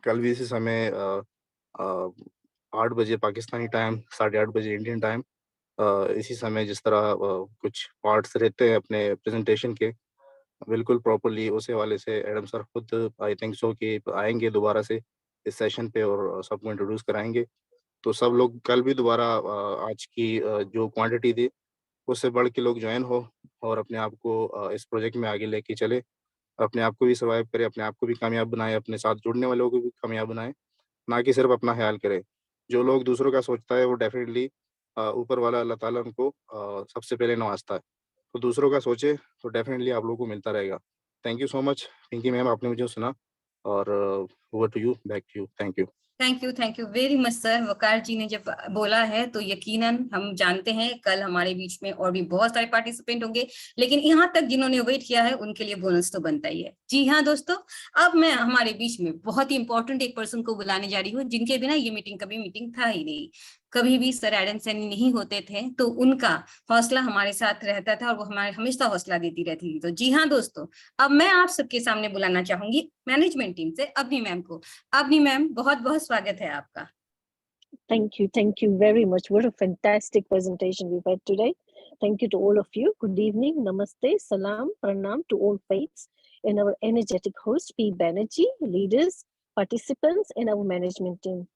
कल भी इसी समय 8 बजे पाकिस्तानी टाइम, 8:30 बजे इंडियन टाइम इसी समय जिस तरह कुछ पार्ट्स रहते हैं अपने प्रेज़ेंटेशन के, बिल्कुल प्रॉपर्ली उस हवाले से एडम सर खुद आई थिंक सो कि आएँगे दोबारा से इस सेशन पे और सबको इंट्रोड्यूस कराएँगे। तो सब लोग कल भी दोबारा आज की जो क्वांटिटी थी, उससे बढ़ के लोग जॉइन हो और अपने आप को इस प्रोजेक्ट में आगे लेके चले। अपने आप को भी सर्वाइव करें, अपने आप को भी कामयाब बनाएँ, अपने साथ जुड़ने वालों को भी कामयाब बनाएँ, ना कि सिर्फ़ अपना ख़्याल करें। जो लोग दूसरों का सोचता है वो डेफ़िनिटली ऊपर वाला अल्लाह ताला उनको सबसे पहले नवाज़ता है। तो दूसरों का सोचें तो डेफ़िनिटली आप लोगों को मिलता रहेगा। Thank you so much Pinky ma'am, आपने मुझे सुना और over to you, back to you. Thank you. Thank you very much sir. Waqar ji ने जब बोला है तो यकीनन हम जानते हैं कल हमारे बीच में और भी बहुत सारे पार्टिसिपेंट होंगे, लेकिन यहाँ तक जिन्होंने वेट किया है उनके लिए बोनस तो बनता ही है। जी हाँ दोस्तों, अब मैं हमारे बीच में बहुत ही इंपॉर्टेंट एक पर्सन को बुलाने जा रही हूँ, जिनके बिना ये मीटिंग कभी मीटिंग था ही नहीं। कभी भी सर एडम सैनी नहीं होते थे तो उनका हौसला हमारे साथ रहता था और वो हमारे हमेशा हौसला देती रहती थी। तो जी हाँ दोस्तों, अब मैं आप सबके सामने बुलाना चाहूंगी मैनेजमेंट टीम से अवनी मैम को। अवनी मैम, बहुत बहुत स्वागत है आपका। Thank you very much. What a fantastic presentation we've had today. Thank you to all of you. Good evening, namaste, salam, pranam to all faiths and our energetic host, P. Banerjee, leaders, participants, and our management team.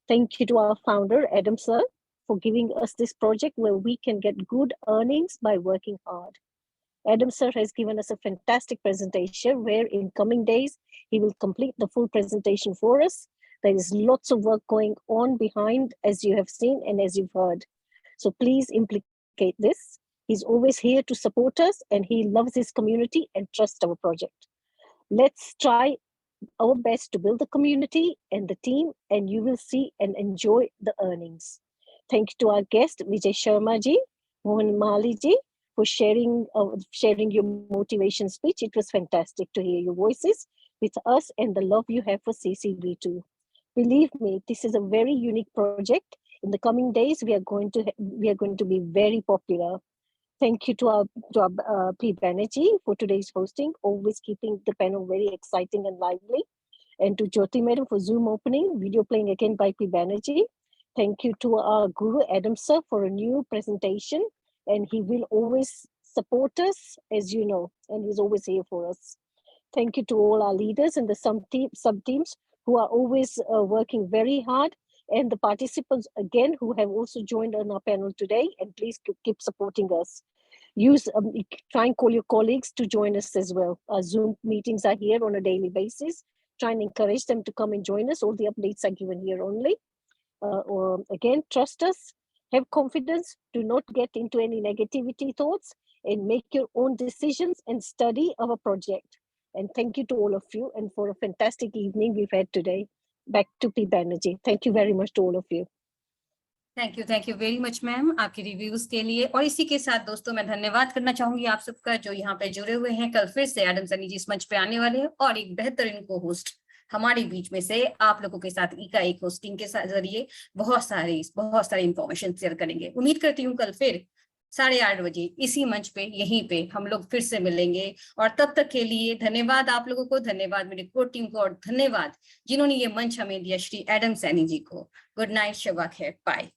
Thank you to our founder, Adam Sir, for giving us this project where we can get good earnings by working hard. Adam Sir has given us a fantastic presentation where in coming days, he will complete the full presentation for us. There is lots of work going on behind, as you have seen and as you've heard. So please implicate this. He's always here to support us and he loves his community and trusts our project. Let's try our best to build the community and the team, and you will see and enjoy the earnings. Thank you to our guest, Vijay Sharma ji, Mohan Mali ji, for sharing your motivation speech. It was fantastic to hear your voices with us and the love you have for CCB2. Believe me, this is a very unique project. In the coming days, we are going to be very popular. Thank you to our P. Banerjee for today's hosting, always keeping the panel very exciting and lively. And to Jyoti Madam for Zoom opening, video playing again by P. Banerjee. Thank you to our Guru Adam Sir for a new presentation. And he will always support us, as you know, and he's always here for us. Thank you to all our leaders and the sub-teams who are always working very hard, and the participants again who have also joined on our panel today, and please keep supporting us. Try and call your colleagues to join us as well. Our Zoom meetings are here on a daily basis. Try and encourage them to come and join us. All the updates are given here only. Again, trust us, have confidence, do not get into any negativity thoughts, and make your own decisions and study our project. And thank you to all of you and for a fantastic evening we've had today. Back to P. Banerjee. Thank you very much to all of you. Thank you very much ma'am आपके reviews के लिए। और इसी के साथ दोस्तों मैं धन्यवाद करना चाहूंगी आप सबका जो यहाँ पे जुड़े हुए हैं। कल फिर से एडम सैनी जी इस मंच पे आने वाले हैं और एक बेहतरीन को होस्ट हमारे बीच में से आप लोगों के साथ एक होस्टिंग के जरिए बहुत सारे इंफॉर्मेशन शेयर करेंगे। उम्मीद करती हूँ कल फिर 8:30 बजे इसी मंच पे यहीं पे हम लोग फिर से मिलेंगे। और तब तक के लिए धन्यवाद आप लोगों को, धन्यवाद मेरी कोर टीम को और धन्यवाद जिन्होंने ये मंच हमें दिया श्री एडम सैनी जी को। गुड नाइट, शबा खैर, बाय।